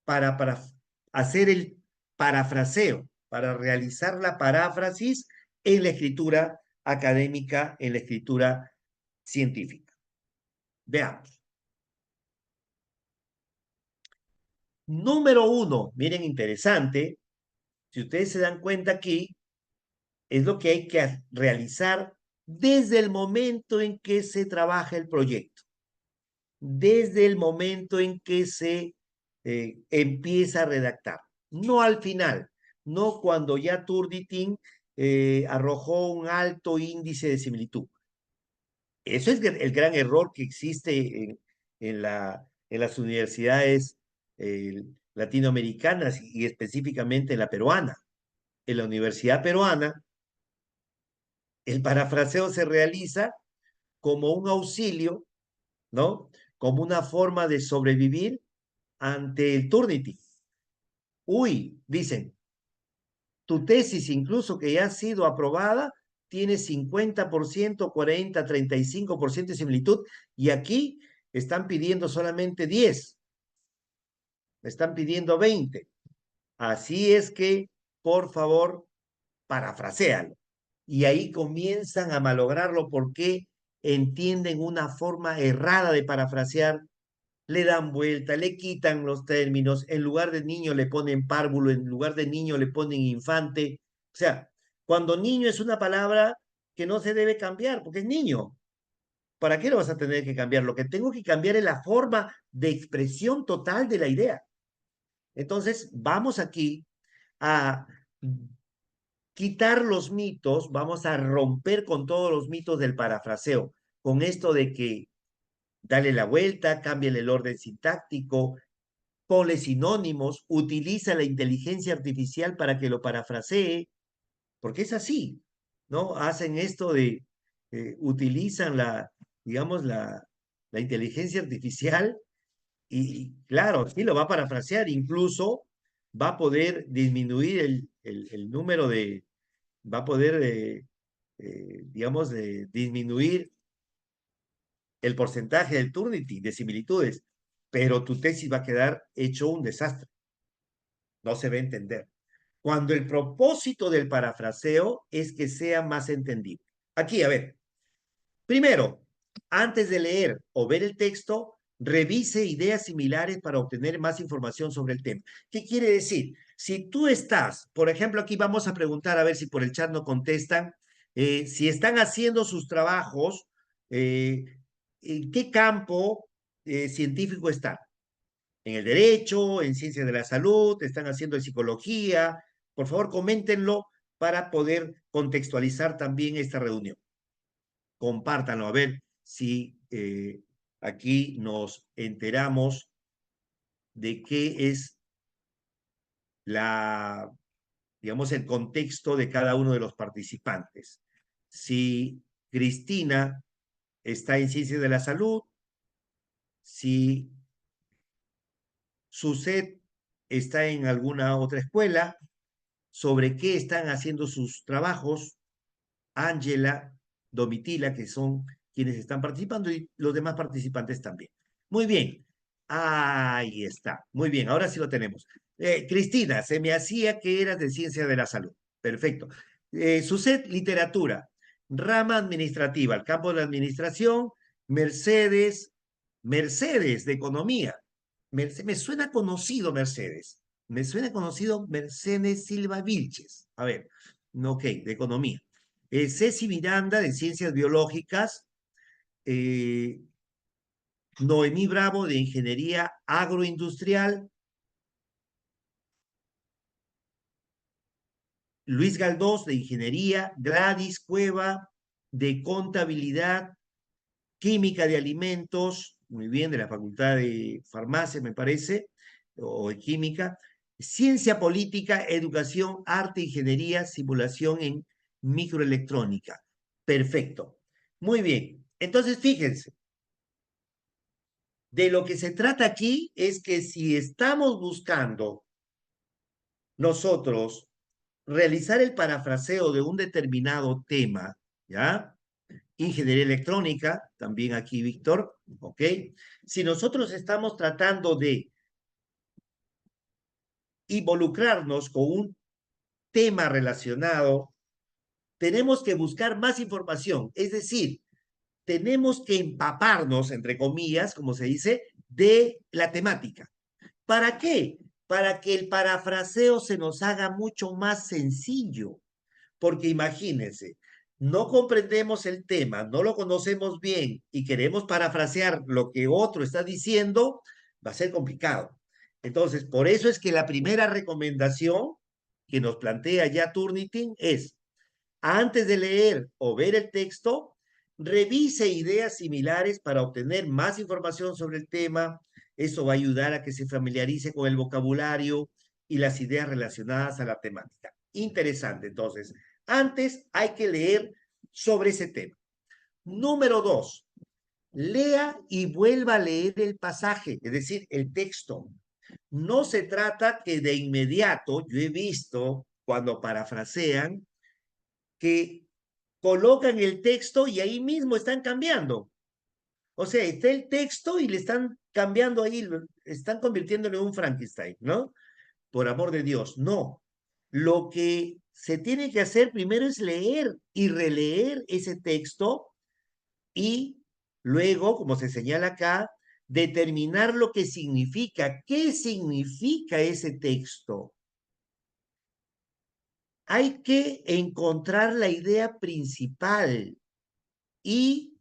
para hacer el parafraseo, para realizar la paráfrasis en la escritura académica, en la escritura científica. Veamos. Número 1, miren, interesante, si ustedes se dan cuenta aquí, es lo que hay que realizar desde el momento en que se trabaja el proyecto, desde el momento en que se empieza a redactar, no al final, no cuando ya Turnitin arrojó un alto índice de similitud. Eso es el gran error que existe en las universidades latinoamericanas y específicamente en la peruana. En la universidad peruana, el parafraseo se realiza como un auxilio, ¿no? Como una forma de sobrevivir ante el Turnitin. Uy, dicen, tu tesis incluso que ya ha sido aprobada tiene 50%, 40, 35% de similitud y aquí están pidiendo solamente 10, están pidiendo 20. Así es que, por favor, parafraséalo. Y ahí comienzan a malograrlo porque entienden una forma errada de parafrasear, le dan vuelta, le quitan los términos, en lugar de niño le ponen párvulo, en lugar de niño le ponen infante. O sea, cuando niño es una palabra que no se debe cambiar, porque es niño. ¿Para qué lo vas a tener que cambiar? Lo que tengo que cambiar es la forma de expresión total de la idea. Entonces, vamos aquí a quitar los mitos, vamos a romper con todos los mitos del parafraseo, con esto de que dale la vuelta, cámbiale el orden sintáctico, ponle sinónimos, utiliza la inteligencia artificial para que lo parafrasee, porque es así, ¿no? Hacen esto de, utilizan digamos, la inteligencia artificial y claro, sí lo va a parafrasear, incluso va a poder disminuir el número va a poder, digamos, disminuir el porcentaje del Turnitin, de similitudes, pero tu tesis va a quedar hecho un desastre. No se va a entender. Cuando el propósito del parafraseo es que sea más entendible. Aquí, a ver, primero, antes de leer o ver el texto, revise ideas similares para obtener más información sobre el tema. ¿Qué quiere decir? Si tú estás, por ejemplo, aquí vamos a preguntar, a ver si por el chat no contestan, si están haciendo sus trabajos, eh, ¿en qué campo científico están? En el derecho, en ciencias de la salud, están haciendo en psicología. Por favor, coméntenlo para poder contextualizar también esta reunión. Compártanlo, a ver si aquí nos enteramos de qué es digamos, el contexto de cada uno de los participantes. Si Cristina está en Ciencias de la Salud, si Suset está en alguna otra escuela, sobre qué están haciendo sus trabajos, Ángela, Domitila, que son quienes están participando, y los demás participantes también. Muy bien, ahí está. Muy bien, ahora sí lo tenemos. Cristina, se me hacía que eras de Ciencia de la Salud. Perfecto. Suset, literatura. Rama administrativa, el campo de la administración. Mercedes, Mercedes, de economía. Me suena conocido Mercedes. Me suena conocido Mercedes Silva Vilches. A ver, ok, de economía. Ceci Miranda, de Ciencias Biológicas. eh, Noemí Bravo, de Ingeniería Agroindustrial. Luis Galdós, de Ingeniería. Gladys Cueva, de Contabilidad. Química de Alimentos, muy bien, de la Facultad de Farmacia, me parece, o de Química. Ciencia Política, Educación, Arte, Ingeniería, Simulación en Microelectrónica. Perfecto. Muy bien. Entonces, fíjense, de lo que se trata aquí es que si estamos buscando nosotros realizar el parafraseo de un determinado tema, ¿ya? Ingeniería electrónica, también aquí, Víctor, ¿ok? Si nosotros estamos tratando de involucrarnos con un tema relacionado, tenemos que buscar más información, es decir, tenemos que empaparnos, entre comillas, como se dice, de la temática. ¿Para qué? Para que el parafraseo se nos haga mucho más sencillo. Porque imagínense, no comprendemos el tema, no lo conocemos bien y queremos parafrasear lo que otro está diciendo, va a ser complicado. Entonces, por eso es que la primera recomendación que nos plantea ya Turnitin es, antes de leer o ver el texto, revise ideas similares para obtener más información sobre el tema. Eso va a ayudar a que se familiarice con el vocabulario y las ideas relacionadas a la temática. Interesante, entonces. Antes hay que leer sobre ese tema. Número 2, lea y vuelva a leer el pasaje, es decir, el texto. No se trata que de inmediato, yo he visto cuando parafrasean, que colocan el texto y ahí mismo están cambiando. O sea, está el texto y le están cambiando ahí, están convirtiéndolo en un Frankenstein, ¿no? Por amor de Dios, no. Lo que se tiene que hacer primero es leer y releer ese texto y luego, como se señala acá, determinar lo que significa. ¿Qué significa ese texto? Hay que encontrar la idea principal y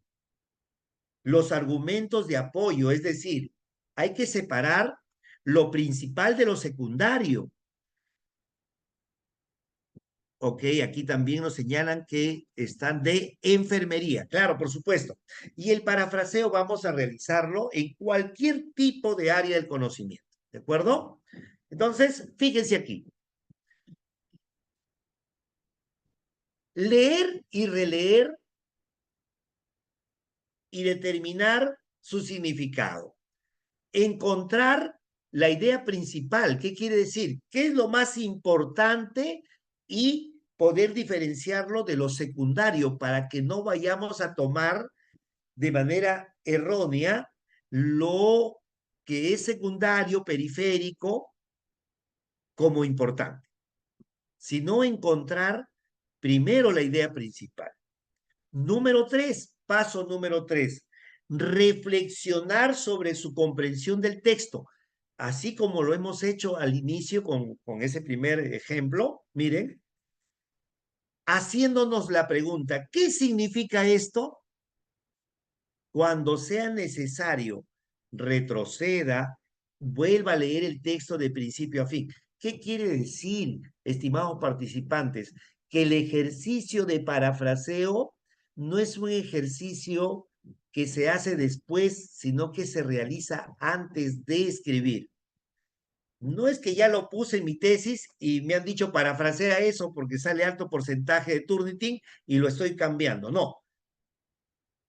los argumentos de apoyo, es decir, hay que separar lo principal de lo secundario. Ok, aquí también nos señalan que están de enfermería. Claro, por supuesto. Y el parafraseo vamos a realizarlo en cualquier tipo de área del conocimiento. ¿De acuerdo? Entonces, fíjense aquí. Leer y releer y determinar su significado. Encontrar la idea principal. ¿Qué quiere decir? ¿Qué es lo más importante? Y poder diferenciarlo de lo secundario para que no vayamos a tomar de manera errónea lo que es secundario, periférico, como importante, sino encontrar primero la idea principal. Número 3, paso número 3, reflexionar sobre su comprensión del texto, así como lo hemos hecho al inicio con ese primer ejemplo, miren, haciéndonos la pregunta, ¿qué significa esto? Cuando sea necesario, retroceda, vuelva a leer el texto de principio a fin. ¿Qué quiere decir, estimados participantes? Que el ejercicio de parafraseo no es un ejercicio que se hace después, sino que se realiza antes de escribir. No es que ya lo puse en mi tesis y me han dicho parafrasea eso porque sale alto porcentaje de Turnitin y lo estoy cambiando. No,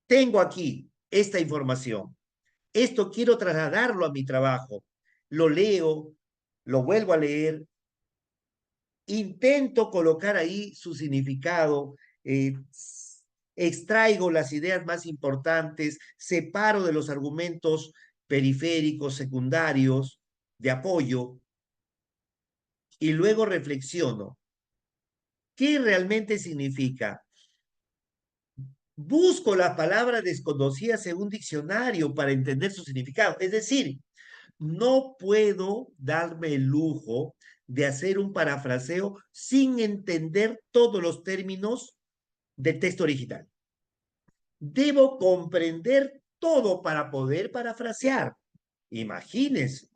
tengo aquí esta información. Esto quiero trasladarlo a mi trabajo. Lo leo, lo vuelvo a leer, intento colocar ahí su significado, extraigo las ideas más importantes, separo de los argumentos periféricos, secundarios, de apoyo, y luego reflexiono. ¿Qué realmente significa? Busco la palabra desconocida en un diccionario para entender su significado. Es decir, no puedo darme el lujo de hacer un parafraseo sin entender todos los términos del texto original. Debo comprender todo para poder parafrasear. Imagínense,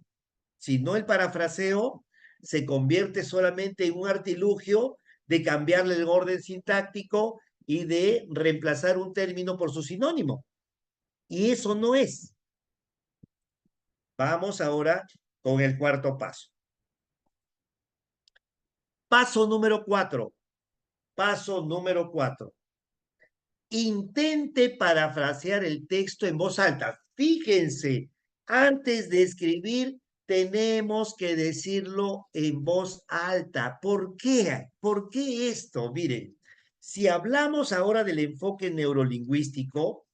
si no el parafraseo se convierte solamente en un artilugio de cambiarle el orden sintáctico y de reemplazar un término por su sinónimo. Y eso no es. Vamos ahora con el cuarto paso. Paso número 4. Paso número 4. Intente parafrasear el texto en voz alta. Fíjense, antes de escribir tenemos que decirlo en voz alta. ¿Por qué? ¿Por qué esto? Miren, si hablamos ahora del enfoque neurolingüístico,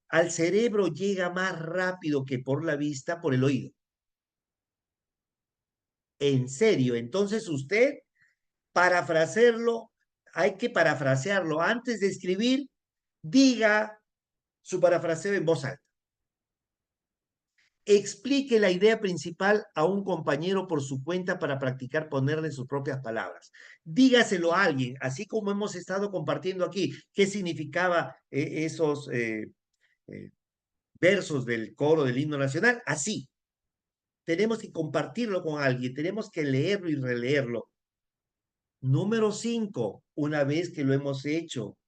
al cerebro llega más rápido que por la vista, por el oído. En serio, entonces usted parafrasearlo, hay que parafrasearlo antes de escribir, diga su parafraseo en voz alta. Explique la idea principal a un compañero por su cuenta para practicar ponerle sus propias palabras. Dígaselo a alguien, así como hemos estado compartiendo aquí, qué significaba esos versos del coro del himno nacional. Así, tenemos que compartirlo con alguien, tenemos que leerlo y releerlo. Número 5, una vez que lo hemos hecho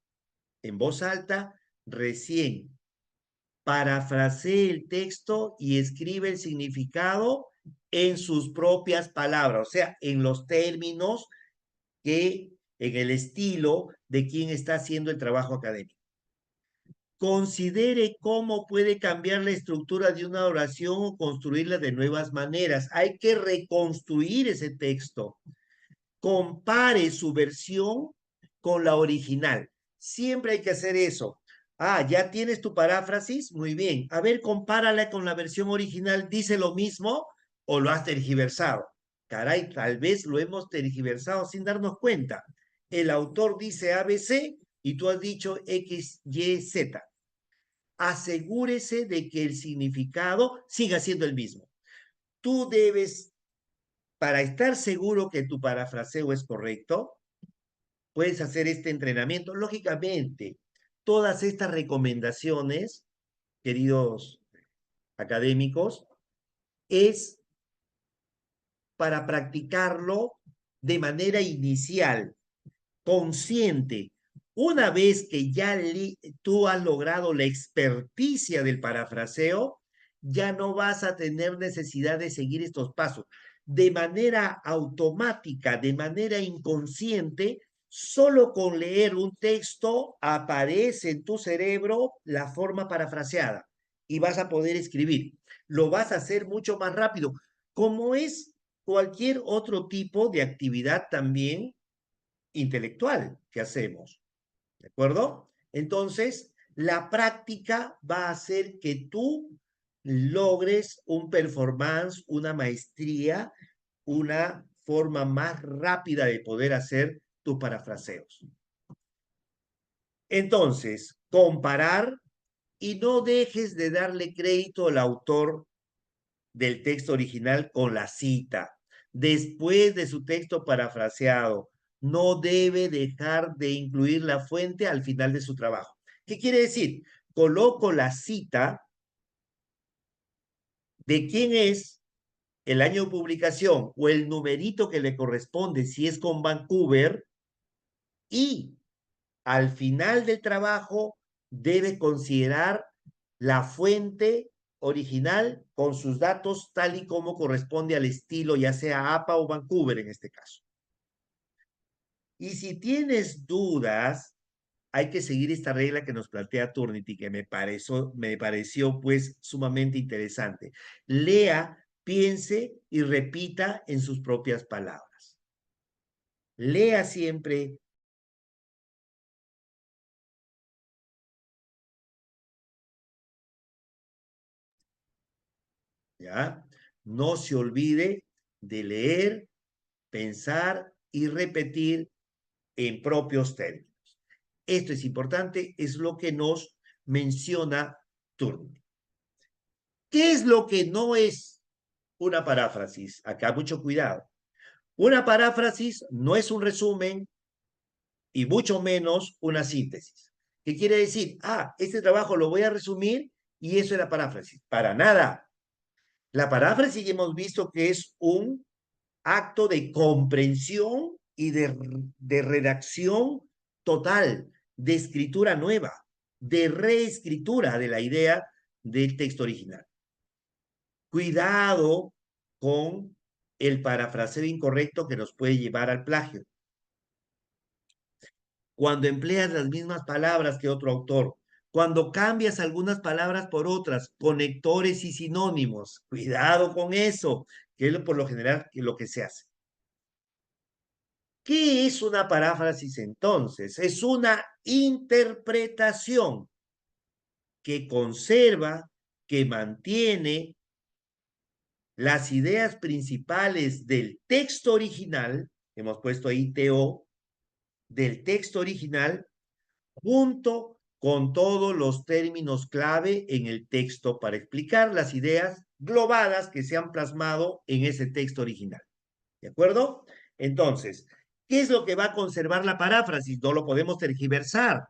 en voz alta, recién parafrasee el texto y escribe el significado en sus propias palabras, o sea, en los términos que, en el estilo de quien está haciendo el trabajo académico. Considere cómo puede cambiar la estructura de una oración o construirla de nuevas maneras. Hay que reconstruir ese texto. Compare su versión con la original. Siempre hay que hacer eso. Ah, ya tienes tu paráfrasis, muy bien. A ver, compárala con la versión original. ¿Dice lo mismo o lo has tergiversado? Caray, tal vez lo hemos tergiversado sin darnos cuenta. El autor dice ABC y tú has dicho X, Y, Z. Asegúrese de que el significado siga siendo el mismo. Tú debes, para estar seguro que tu parafraseo es correcto, puedes hacer este entrenamiento. Lógicamente, todas estas recomendaciones, queridos académicos, es para practicarlo de manera inicial, consciente. Una vez que ya tú has logrado la experticia del parafraseo, ya no vas a tener necesidad de seguir estos pasos. De manera automática, de manera inconsciente, solo con leer un texto aparece en tu cerebro la forma parafraseada y vas a poder escribir. Lo vas a hacer mucho más rápido, como es cualquier otro tipo de actividad también intelectual que hacemos. ¿De acuerdo? Entonces, la práctica va a hacer que tú logres un performance, una maestría, una forma más rápida de poder hacer tus parafraseos. Entonces, comparar y no dejes de darle crédito al autor del texto original con la cita. Después de su texto parafraseado, no debe dejar de incluir la fuente al final de su trabajo. ¿Qué quiere decir? Coloco la cita de quién es el año de publicación o el numerito que le corresponde si es con Vancouver, y al final del trabajo debe considerar la fuente original con sus datos tal y como corresponde al estilo, ya sea APA o Vancouver en este caso. Y si tienes dudas, hay que seguir esta regla que nos plantea Turnitin, que me pareció pues sumamente interesante. Lea, piense y repita en sus propias palabras. Lea siempre. ¿Ya? No se olvide de leer, pensar y repetir en propios términos. Esto es importante, es lo que nos menciona Turner. ¿Qué es lo que no es una paráfrasis? Acá mucho cuidado. Una paráfrasis no es un resumen y mucho menos una síntesis. ¿Qué quiere decir? Este trabajo lo voy a resumir y eso es la paráfrasis. Para nada. La paráfrasis ya hemos visto que es un acto de comprensión y de redacción total, de escritura nueva, de reescritura de la idea del texto original. Cuidado con el parafraseo incorrecto que nos puede llevar al plagio. Cuando empleas las mismas palabras que otro autor, cuando cambias algunas palabras por otras, conectores y sinónimos, cuidado con eso, que es por lo general lo que se hace. ¿Qué es una paráfrasis entonces? Es una interpretación que conserva, que mantiene las ideas principales del texto original, hemos puesto ahí TO, del texto original, junto con todos los términos clave en el texto para explicar las ideas globadas que se han plasmado en ese texto original. ¿De acuerdo? Entonces, ¿qué es lo que va a conservar la paráfrasis? No lo podemos tergiversar.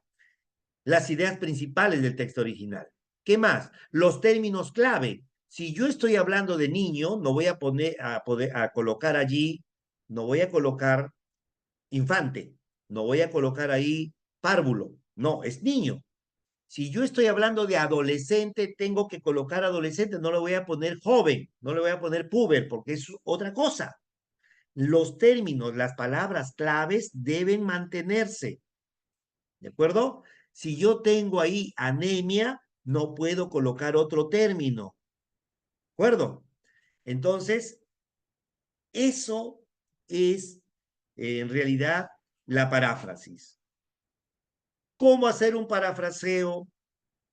Las ideas principales del texto original. ¿Qué más? Los términos clave. Si yo estoy hablando de niño, no voy a colocar allí, no voy a colocar infante, no voy a colocar ahí párvulo. No, es niño. Si yo estoy hablando de adolescente, tengo que colocar adolescente, no le voy a poner joven, no le voy a poner puber, porque es otra cosa. Los términos, las palabras claves deben mantenerse. ¿De acuerdo? Si yo tengo ahí anemia, no puedo colocar otro término. ¿De acuerdo? Entonces, eso es en realidad la paráfrasis. ¿Cómo hacer un parafraseo?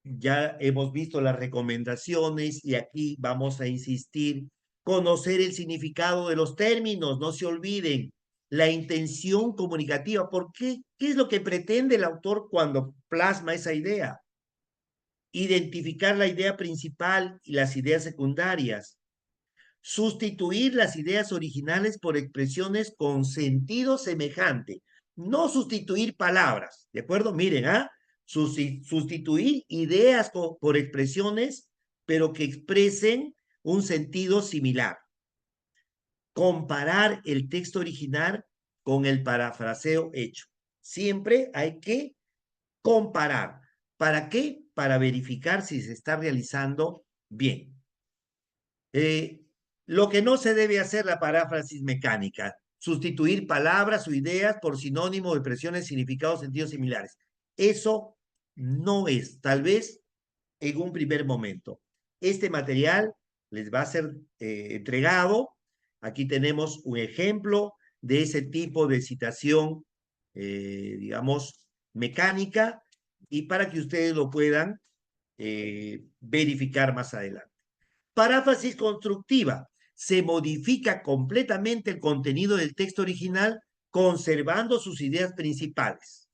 Ya hemos visto las recomendaciones y aquí vamos a insistir. Conocer el significado de los términos, no se olviden. La intención comunicativa, ¿por qué? ¿Qué es lo que pretende el autor cuando plasma esa idea? Identificar la idea principal y las ideas secundarias. Sustituir las ideas originales por expresiones con sentido semejante. No sustituir palabras, ¿de acuerdo? Miren, sustituir ideas por expresiones, pero que expresen un sentido similar. Comparar el texto original con el parafraseo hecho. Siempre hay que comparar. ¿Para qué? Para verificar si se está realizando bien. Lo que no se debe hacer la paráfrasis mecánica, sustituir palabras o ideas por sinónimos, expresiones, significados, sentidos similares. Eso no es, tal vez en un primer momento. Este material les va a ser entregado. Aquí tenemos un ejemplo de ese tipo de citación, digamos, mecánica, y para que ustedes lo puedan verificar más adelante. Paráfrasis constructiva. Se modifica completamente el contenido del texto original, conservando sus ideas principales.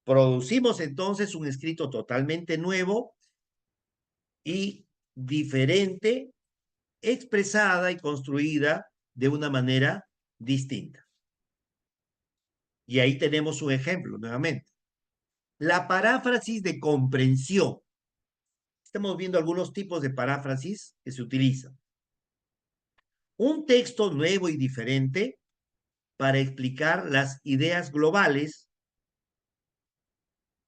Producimos entonces un escrito totalmente nuevo y diferente, expresada y construida de una manera distinta. Y ahí tenemos un ejemplo nuevamente. La paráfrasis de comprensión. Estamos viendo algunos tipos de paráfrasis que se utilizan. un texto nuevo y diferente para explicar las ideas globales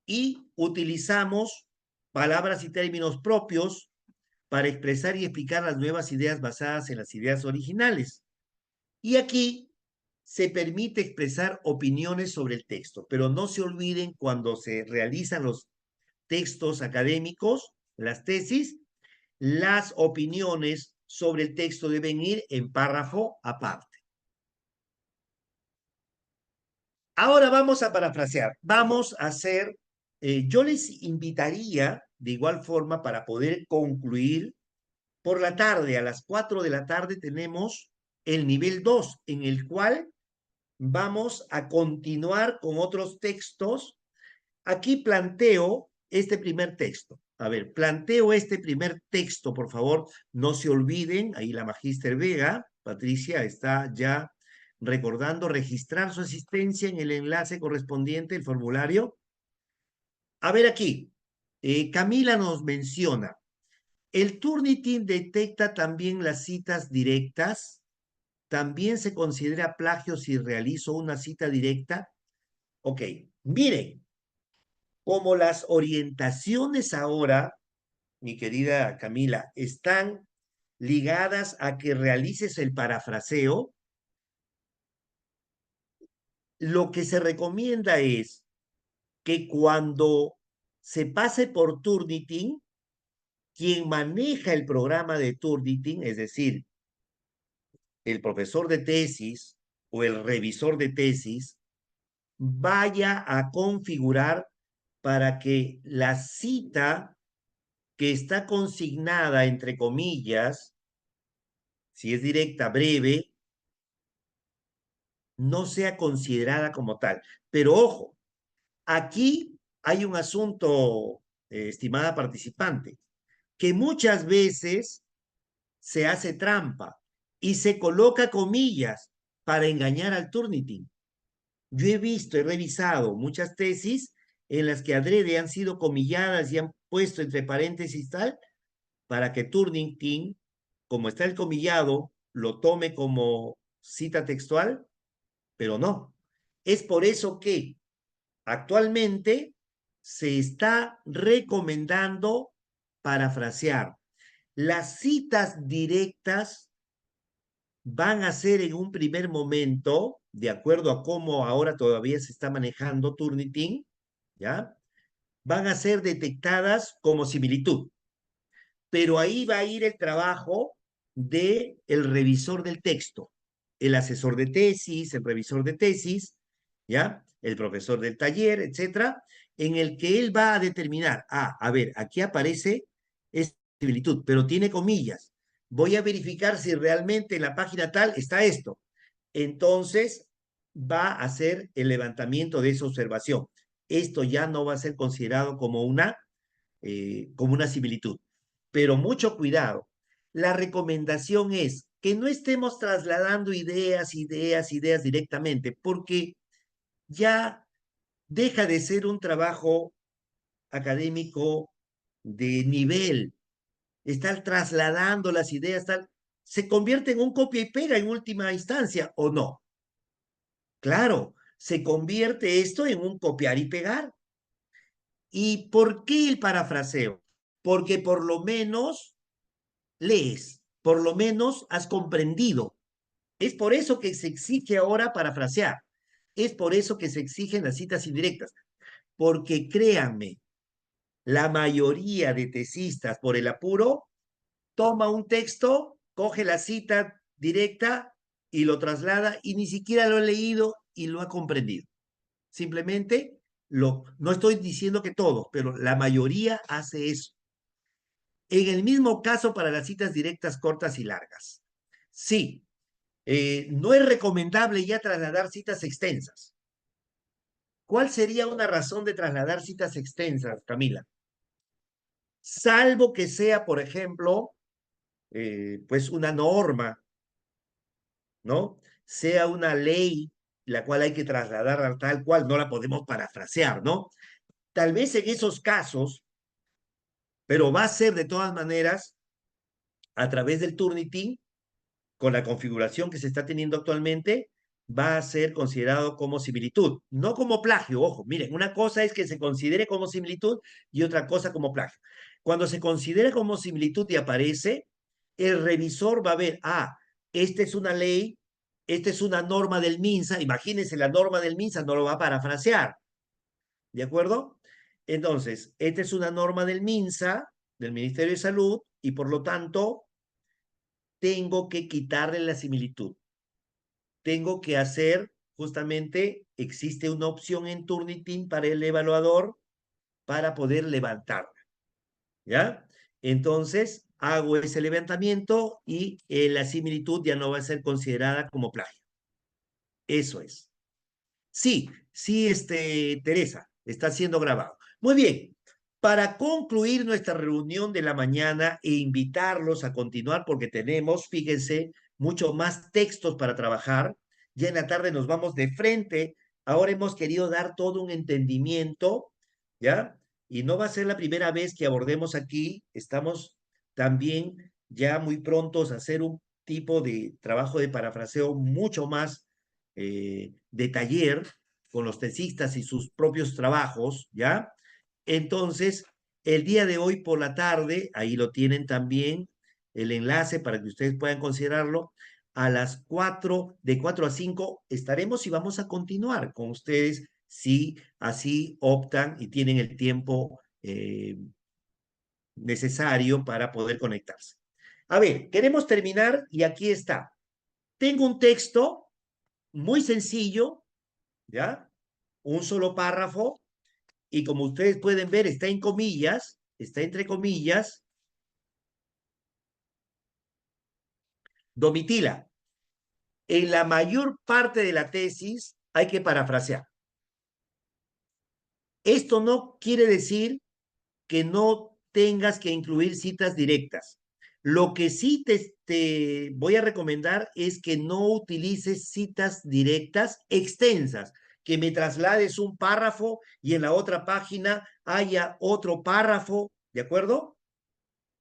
y utilizamos palabras y términos propios para expresar y explicar las nuevas ideas basadas en las ideas originales. Y aquí se permite expresar opiniones sobre el texto, pero no se olviden cuando se realizan los textos académicos, las tesis, las opiniones sobre el texto deben ir en párrafo aparte. Ahora vamos a parafrasear, vamos a hacer, yo les invitaría de igual forma para poder concluir, por la tarde, a las 4 de la tarde tenemos el nivel 2, en el cual vamos a continuar con otros textos. Aquí planteo este primer texto. A ver, planteo este primer texto, por favor, no se olviden, ahí la Magíster Vega, Patricia, está ya recordando registrar su asistencia en el enlace correspondiente, el formulario. A ver aquí, Camila nos menciona, ¿el Turnitin detecta también las citas directas? ¿También se considera plagio si realizo una cita directa? Ok, miren, como las orientaciones ahora, mi querida Camila, están ligadas a que realices el parafraseo, lo que se recomienda es que cuando se pase por Turnitin, quien maneja el programa de Turnitin, es decir, el profesor de tesis o el revisor de tesis, vaya a configurar para que la cita que está consignada, entre comillas, si es directa, breve, no sea considerada como tal. Pero ojo, aquí hay un asunto, estimada participante, que muchas veces se hace trampa y se coloca comillas para engañar al Turnitin. Yo he visto, he revisado muchas tesis en las que adrede han sido comilladas y han puesto entre paréntesis tal, para que Turnitin, como está el comillado, lo tome como cita textual, pero no. Es por eso que actualmente se está recomendando parafrasear. Las citas directas van a ser en un primer momento, de acuerdo a cómo ahora todavía se está manejando Turnitin, ¿ya? Van a ser detectadas como similitud. Pero ahí va a ir el trabajo de el revisor del texto, el asesor de tesis, el revisor de tesis, ¿ya? El profesor del taller, etcétera, en el que él va a determinar, a ver, aquí aparece esta similitud, pero tiene comillas. Voy a verificar si realmente en la página tal está esto. Entonces, va a hacer el levantamiento de esa observación. Esto ya no va a ser considerado como una similitud. Pero mucho cuidado. La recomendación es que no estemos trasladando ideas directamente, porque ya deja de ser un trabajo académico de nivel. Estar trasladando las ideas, tal, se convierte en un copia y pega en última instancia, ¿o no? Claro, se convierte esto en un copiar y pegar. ¿Y por qué el parafraseo? Porque por lo menos lees, por lo menos has comprendido. Es por eso que se exige ahora parafrasear. Es por eso que se exigen las citas indirectas. Porque créanme, la mayoría de tesistas, por el apuro, toma un texto, coge la cita directa y lo traslada y ni siquiera lo ha leído y lo ha comprendido. Simplemente, no estoy diciendo que todos, pero la mayoría hace eso. En el mismo caso para las citas directas cortas y largas. Sí, no es recomendable ya trasladar citas extensas. ¿Cuál sería una razón de trasladar citas extensas, Camila? Salvo que sea, por ejemplo, pues una norma, ¿no? Sea una ley la cual hay que trasladar a tal cual, no la podemos parafrasear, ¿no? Tal vez en esos casos, pero va a ser de todas maneras a través del Turnitin, con la configuración que se está teniendo actualmente, va a ser considerado como similitud, no como plagio. Ojo, miren, una cosa es que se considere como similitud y otra cosa como plagio. Cuando se considera como similitud y aparece, el revisor va a ver, esta es una ley, esta es una norma del MINSA, imagínense, la norma del MINSA no lo va a parafrasear, ¿de acuerdo? Entonces, esta es una norma del MINSA, del Ministerio de Salud, y por lo tanto, tengo que quitarle la similitud. Tengo que hacer, justamente, existe una opción en Turnitin para el evaluador para poder levantarla, ¿ya? Entonces, hago ese levantamiento y la similitud ya no va a ser considerada como plagio. Eso es. Sí, sí, Teresa, está siendo grabado. Muy bien. Para concluir nuestra reunión de la mañana e invitarlos a continuar porque tenemos, fíjense, mucho más textos para trabajar. Ya en la tarde nos vamos de frente. Ahora hemos querido dar todo un entendimiento, ¿ya? Y no va a ser la primera vez que abordemos aquí. Estamos también ya muy prontos a hacer un tipo de trabajo de parafraseo mucho más de taller con los tesistas y sus propios trabajos, ¿ya? Entonces, el día de hoy por la tarde, ahí lo tienen también, el enlace para que ustedes puedan considerarlo, a las 4, de 4 a 5, estaremos y vamos a continuar con ustedes si así optan y tienen el tiempo necesario para poder conectarse. A ver, queremos terminar y aquí está. Tengo un texto muy sencillo, ¿ya? Un solo párrafo, y como ustedes pueden ver, está en comillas, está entre comillas. Domitila, en la mayor parte de la tesis hay que parafrasear. Esto no quiere decir que no tengas que incluir citas directas. Lo que sí te voy a recomendar es que no utilices citas directas extensas, que me traslades un párrafo y en la otra página haya otro párrafo, ¿de acuerdo?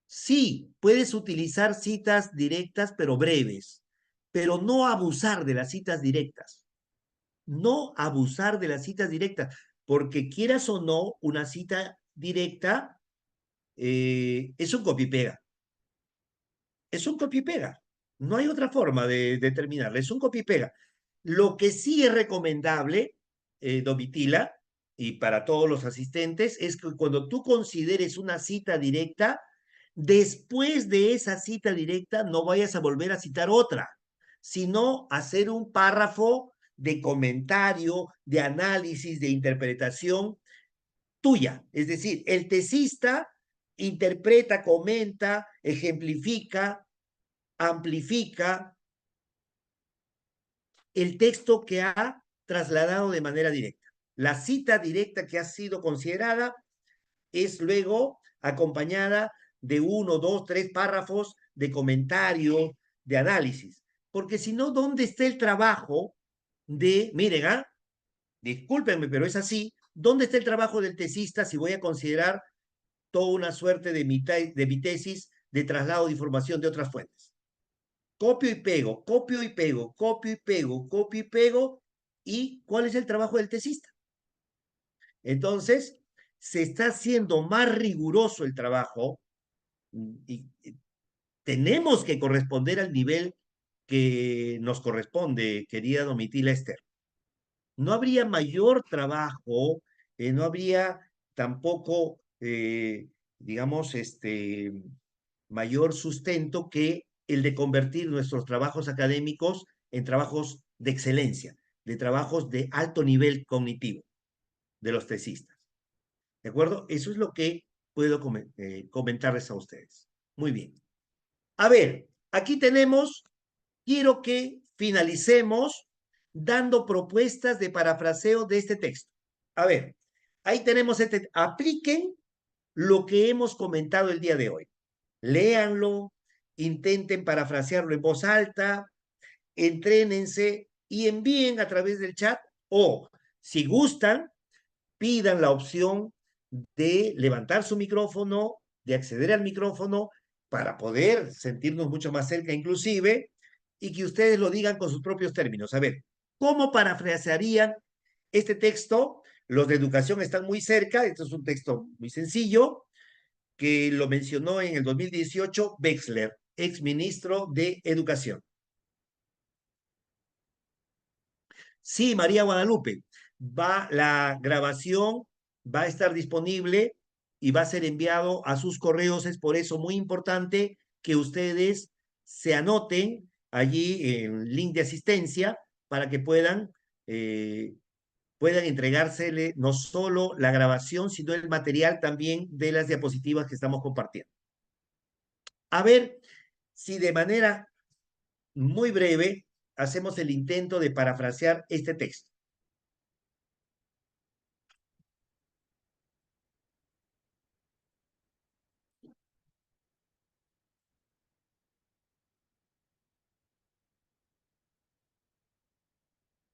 Sí, puedes utilizar citas directas, pero breves, pero no abusar de las citas directas. No abusar de las citas directas, porque quieras o no, una cita directa es un copy-pega. Es un copy-pega. No hay otra forma de determinarla. Es un copy-pega. Lo que sí es recomendable, Domitila, y para todos los asistentes, es que cuando tú consideres una cita directa, después de esa cita directa no vayas a volver a citar otra, sino hacer un párrafo de comentario, de análisis, de interpretación tuya. Es decir, el tesista interpreta, comenta, ejemplifica, amplifica el texto que ha trasladado de manera directa. La cita directa que ha sido considerada es luego acompañada de 1, 2, 3 párrafos de comentario, de análisis. Porque si no, ¿dónde está el trabajo de, miren, discúlpenme, pero es así, ¿dónde está el trabajo del tesista si voy a considerar toda una suerte de mi tesis de traslado de información de otras fuentes? Copio y pego, copio y pego, copio y pego, copio y pego. ¿Y cuál es el trabajo del tesista? Entonces, se está haciendo más riguroso el trabajo y tenemos que corresponder al nivel que nos corresponde, querida Domitila Esther. No habría mayor trabajo, no habría tampoco, digamos, mayor sustento que el de convertir nuestros trabajos académicos en trabajos de excelencia, de trabajos de alto nivel cognitivo de los tesistas. ¿De acuerdo? Eso es lo que puedo comentarles a ustedes. Muy bien. A ver, aquí tenemos, quiero que finalicemos dando propuestas de parafraseo de este texto. A ver, ahí tenemos apliquen lo que hemos comentado el día de hoy. Léanlo, intenten parafrasearlo en voz alta, entrénense y envíen a través del chat o, si gustan, pidan la opción de levantar su micrófono, de acceder al micrófono para poder sentirnos mucho más cerca inclusive y que ustedes lo digan con sus propios términos. A ver, ¿cómo parafrasearían este texto? Los de educación están muy cerca, esto es un texto muy sencillo, que lo mencionó en el 2018 Wexler, ex ministro de Educación. Sí, María Guadalupe, la grabación va a estar disponible y va a ser enviado a sus correos. Es por eso muy importante que ustedes se anoten allí en link de asistencia para que puedan entregársele no solo la grabación, sino el material también de las diapositivas que estamos compartiendo. A ver si de manera muy breve hacemos el intento de parafrasear este texto.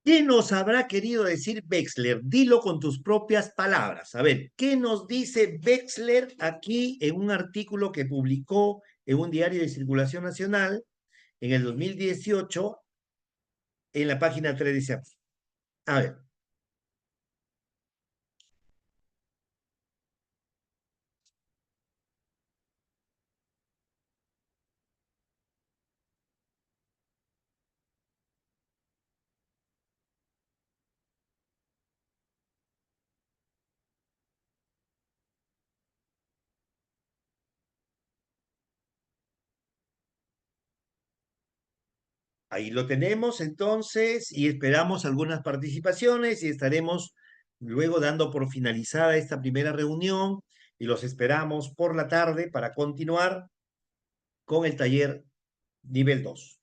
¿Qué nos habrá querido decir Wexler? Dilo con tus propias palabras. A ver, ¿qué nos dice Wexler aquí en un artículo que publicó en un diario de circulación nacional en el 2018 en la página 3? Dice, a ver, ahí lo tenemos entonces y esperamos algunas participaciones y estaremos luego dando por finalizada esta primera reunión y los esperamos por la tarde para continuar con el taller nivel 2.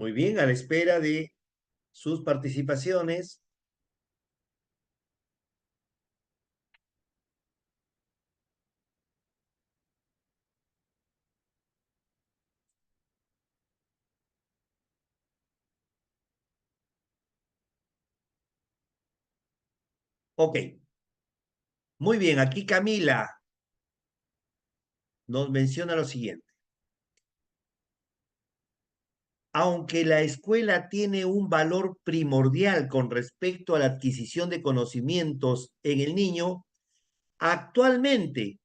Muy bien, a la espera de sus participaciones. Ok, muy bien, aquí Camila nos menciona lo siguiente. Aunque la escuela tiene un valor primordial con respecto a la adquisición de conocimientos en el niño, actualmente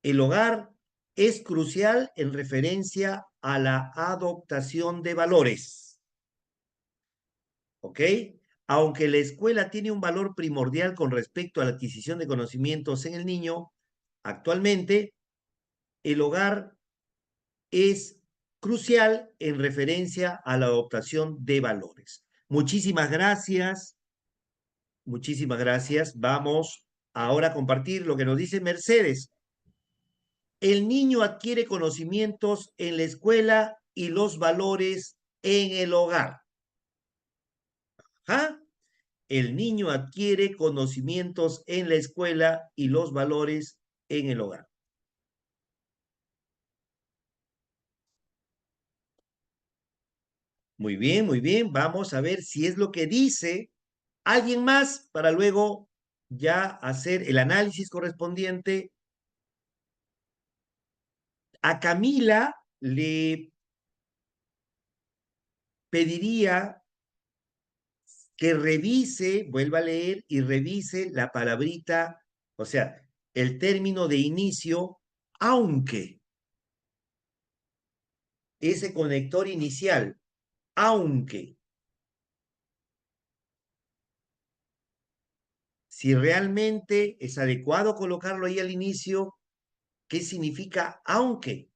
el hogar es crucial en referencia a la adoptación de valores. ¿Ok? Aunque la escuela tiene un valor primordial con respecto a la adquisición de conocimientos en el niño, actualmente el hogar es crucial en referencia a la adoptación de valores. Muchísimas gracias, muchísimas gracias. Vamos ahora a compartir lo que nos dice Mercedes. El niño adquiere conocimientos en la escuela y los valores en el hogar. ¿Ah? El niño adquiere conocimientos en la escuela y los valores en el hogar. Muy bien, muy bien. Vamos a ver si es lo que dice alguien más para luego ya hacer el análisis correspondiente. A Camila le pediría que revise, vuelva a leer y revise la palabrita, o sea, el término de inicio, aunque ese conector inicial, aunque, si realmente es adecuado colocarlo ahí al inicio, ¿qué significa aunque?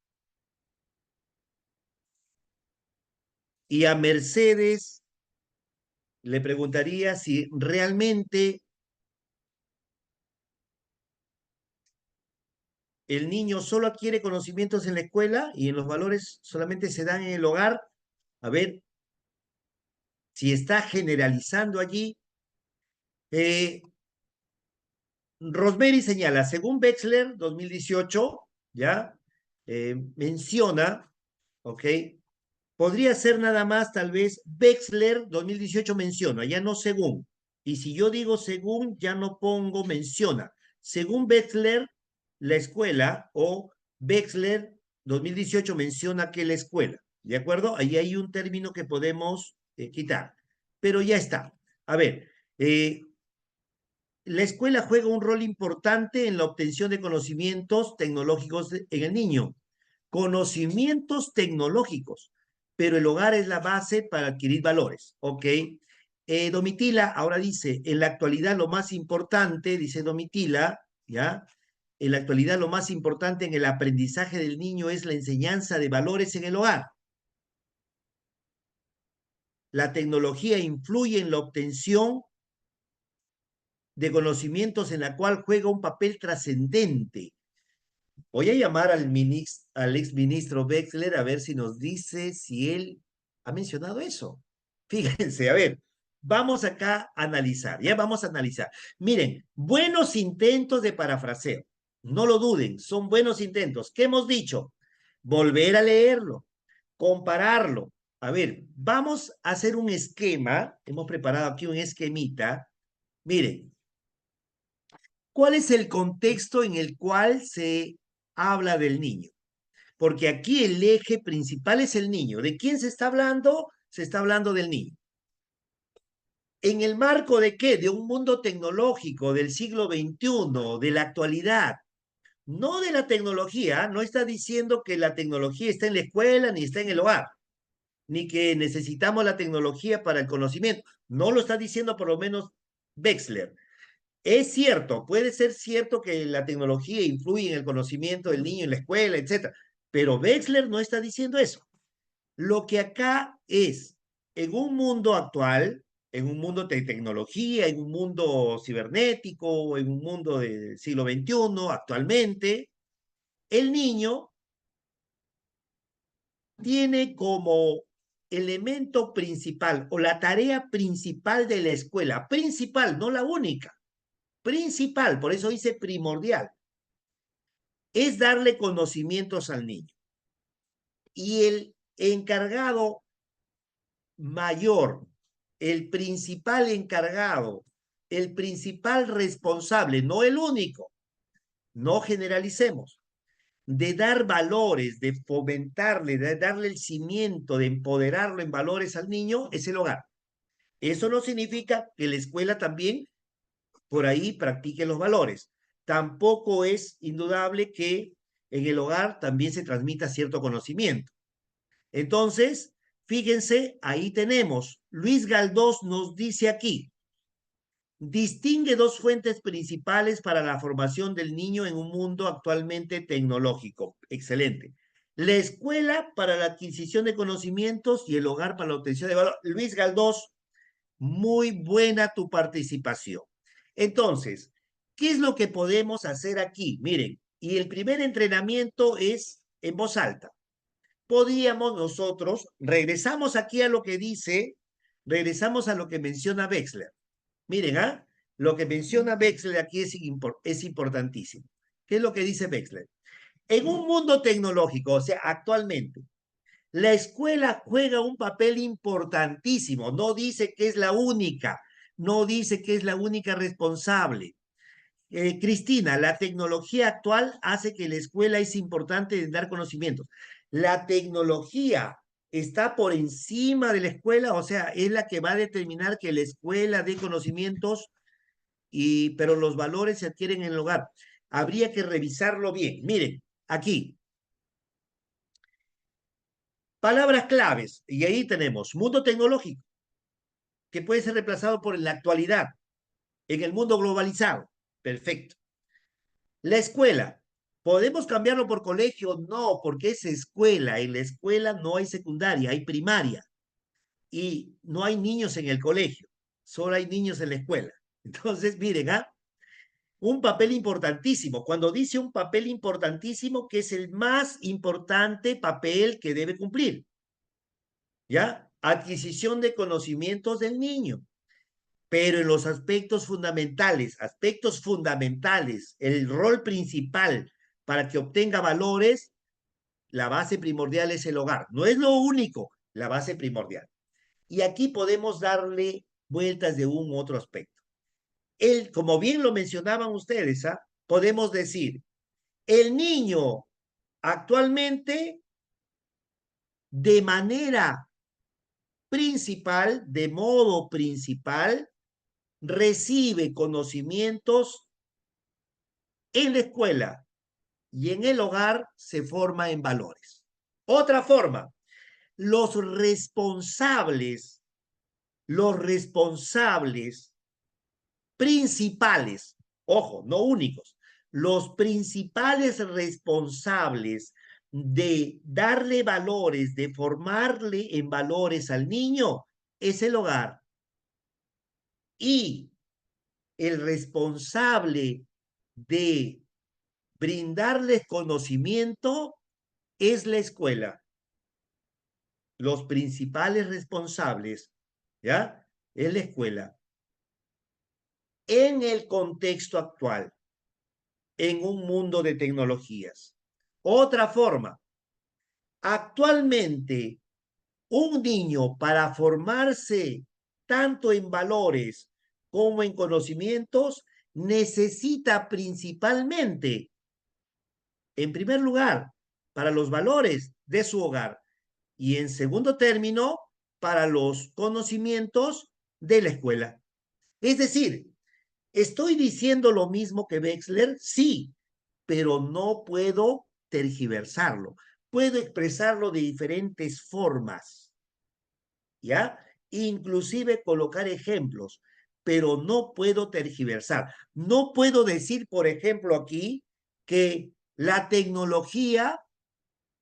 Y a Mercedes le preguntaría si realmente el niño solo adquiere conocimientos en la escuela y en los valores solamente se dan en el hogar. A ver si está generalizando allí. Eh, Rosemary señala, según Wechsler 2018, ¿ya? Menciona, ¿ok? Podría ser nada más, tal vez, Wechsler 2018 menciona, ya no según. Y si yo digo según, ya no pongo menciona. Según Wechsler, la escuela, o Wechsler 2018 menciona que la escuela. ¿De acuerdo? Ahí hay un término que podemos quitar. Pero ya está. A ver, la escuela juega un rol importante en la obtención de conocimientos tecnológicos en el niño. Conocimientos tecnológicos, pero el hogar es la base para adquirir valores, ¿ok? Domitila ahora dice, en la actualidad lo más importante, dice Domitila, ¿ya? En la actualidad lo más importante en el aprendizaje del niño es la enseñanza de valores en el hogar. La tecnología influye en la obtención de conocimientos en la cual juega un papel trascendente. Voy a llamar al ex ministro Wexler a ver si nos dice si él ha mencionado eso. Fíjense, a ver, vamos acá a analizar, ya vamos a analizar. Miren, buenos intentos de parafraseo, no lo duden, son buenos intentos. ¿Qué hemos dicho? Volver a leerlo, compararlo. A ver, vamos a hacer un esquema, hemos preparado aquí un esquemita. Miren, ¿cuál es el contexto en el cual se habla del niño? Porque aquí el eje principal es el niño. ¿De quién se está hablando? Se está hablando del niño. ¿En el marco de qué? De un mundo tecnológico del siglo XXI, de la actualidad. No de la tecnología, no está diciendo que la tecnología está en la escuela ni está en el hogar, ni que necesitamos la tecnología para el conocimiento. No lo está diciendo por lo menos Wexler. Es cierto, puede ser cierto que la tecnología influye en el conocimiento del niño en la escuela, etcétera, pero Wexler no está diciendo eso. Lo que acá es, en un mundo actual, en un mundo de tecnología, en un mundo cibernético, en un mundo del siglo XXI, actualmente, el niño tiene como elemento principal o la tarea principal de la escuela, principal, no la única, principal, por eso dice primordial, es darle conocimientos al niño. Y el encargado mayor, el principal encargado, el principal responsable, no el único, no generalicemos, de dar valores, de fomentarle, de darle el cimiento, de empoderarlo en valores al niño, es el hogar. Eso no significa que la escuela también por ahí practique los valores. Tampoco es indudable que en el hogar también se transmita cierto conocimiento. Entonces, fíjense, ahí tenemos, Luis Galdós nos dice aquí, distingue dos fuentes principales para la formación del niño en un mundo actualmente tecnológico. Excelente. La escuela para la adquisición de conocimientos y el hogar para la obtención de valor. Luis Galdós, muy buena tu participación. Entonces, ¿qué es lo que podemos hacer aquí? Miren, y el primer entrenamiento es en voz alta. Podríamos nosotros, regresamos aquí a lo que dice, regresamos a lo que menciona Wexler. Miren, ¿ah? Lo que menciona Wexler aquí es importantísimo. ¿Qué es lo que dice Wexler? En un mundo tecnológico, o sea, actualmente, la escuela juega un papel importantísimo. No dice que es la única, no dice que es la única responsable. Cristina, la tecnología actual hace que la escuela es importante en dar conocimientos. La tecnología está por encima de la escuela, o sea, es la que va a determinar que la escuela dé conocimientos, pero los valores se adquieren en el hogar. Habría que revisarlo bien. Miren, aquí, palabras claves, y ahí tenemos mundo tecnológico, que puede ser reemplazado por la actualidad, en el mundo globalizado. Perfecto. La escuela. ¿Podemos cambiarlo por colegio? No, porque es escuela. En la escuela no hay secundaria, hay primaria. Y no hay niños en el colegio, solo hay niños en la escuela. Entonces, miren, ¿ah? un papel importantísimo. Cuando dice un papel importantísimo, que es el más importante papel que debe cumplir, ¿ya? Adquisición de conocimientos del niño. Pero en los aspectos fundamentales, el rol principal para que obtenga valores, la base primordial es el hogar. No es lo único, la base primordial. Y aquí podemos darle vueltas de un u otro aspecto. Como bien lo mencionaban ustedes, ¿ah? Podemos decir, el niño actualmente de manera principal, de modo principal, recibe conocimientos en la escuela y en el hogar se forma en valores. Otra forma, los responsables, los responsables principales, ojo, no únicos, los principales responsables de darle valores, de formarle en valores al niño, es el hogar. Y el responsable de brindarles conocimiento es la escuela. Los principales responsables, ¿ya? Es la escuela. En el contexto actual, en un mundo de tecnologías. Otra forma, actualmente un niño para formarse tanto en valores como en conocimientos necesita principalmente, en primer lugar, para los valores de su hogar y en segundo término, para los conocimientos de la escuela. Es decir, ¿estoy diciendo lo mismo que Wexler? Sí, pero no puedo tergiversarlo. Puedo expresarlo de diferentes formas, ¿ya? Inclusive colocar ejemplos, pero no puedo tergiversar. No puedo decir, por ejemplo, aquí que la tecnología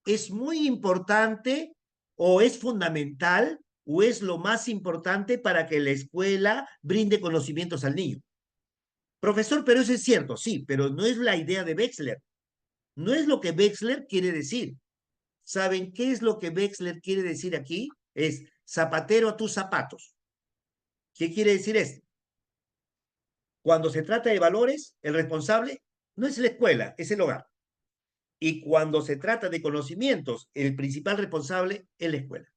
es muy importante o es fundamental o es lo más importante para que la escuela brinde conocimientos al niño. Profesor, pero eso es cierto, sí, pero no es la idea de Wexler. No es lo que Wexler quiere decir. ¿Saben qué es lo que Wexler quiere decir aquí? Es zapatero a tus zapatos. ¿Qué quiere decir esto? Cuando se trata de valores, el responsable no es la escuela, es el hogar. Y cuando se trata de conocimientos, el principal responsable es la escuela.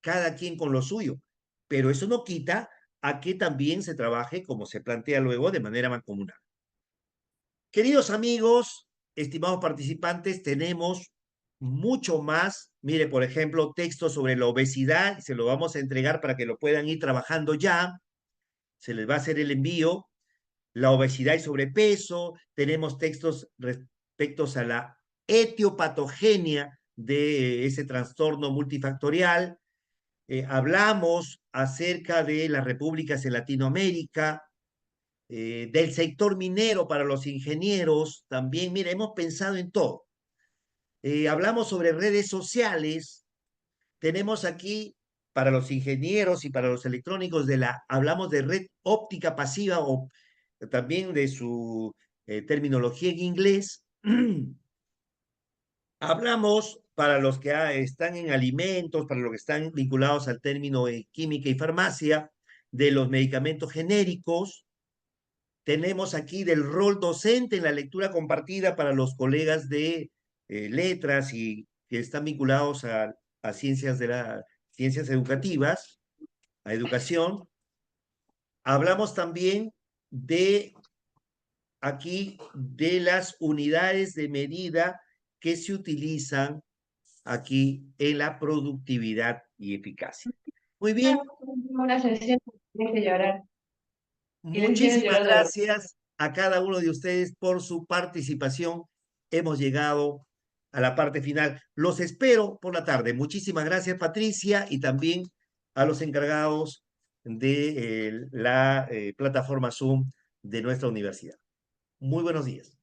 Cada quien con lo suyo. Pero eso no quita a que también se trabaje, como se plantea luego, de manera mancomunada. Queridos amigos, estimados participantes, tenemos mucho más. Mire, por ejemplo, textos sobre la obesidad, se lo vamos a entregar para que lo puedan ir trabajando ya. Se les va a hacer el envío. La obesidad y sobrepeso. Tenemos textos respecto a la etiopatogenia de ese trastorno multifactorial. Hablamos acerca de las repúblicas en Latinoamérica, del sector minero para los ingenieros, también, mira, hemos pensado en todo. Hablamos sobre redes sociales, tenemos aquí para los ingenieros y para los electrónicos hablamos de red óptica pasiva o también de su terminología en inglés. Hablamos para los que están en alimentos, para los que están vinculados al término química y farmacia, de los medicamentos genéricos. Tenemos aquí del rol docente en la lectura compartida para los colegas de letras y que están vinculados a ciencias educativas, a educación. Hablamos también de aquí de las unidades de medida que se utilizan aquí en la productividad y eficacia. Muy bien, Una sesión de llorar y les hicieron muchísimas llorar de verdad. gracias a cada uno de ustedes por su participación. Hemos llegado a la parte final. Los espero por la tarde. Muchísimas gracias, Patricia, y también a los encargados de la plataforma Zoom de nuestra universidad. Muy buenos días.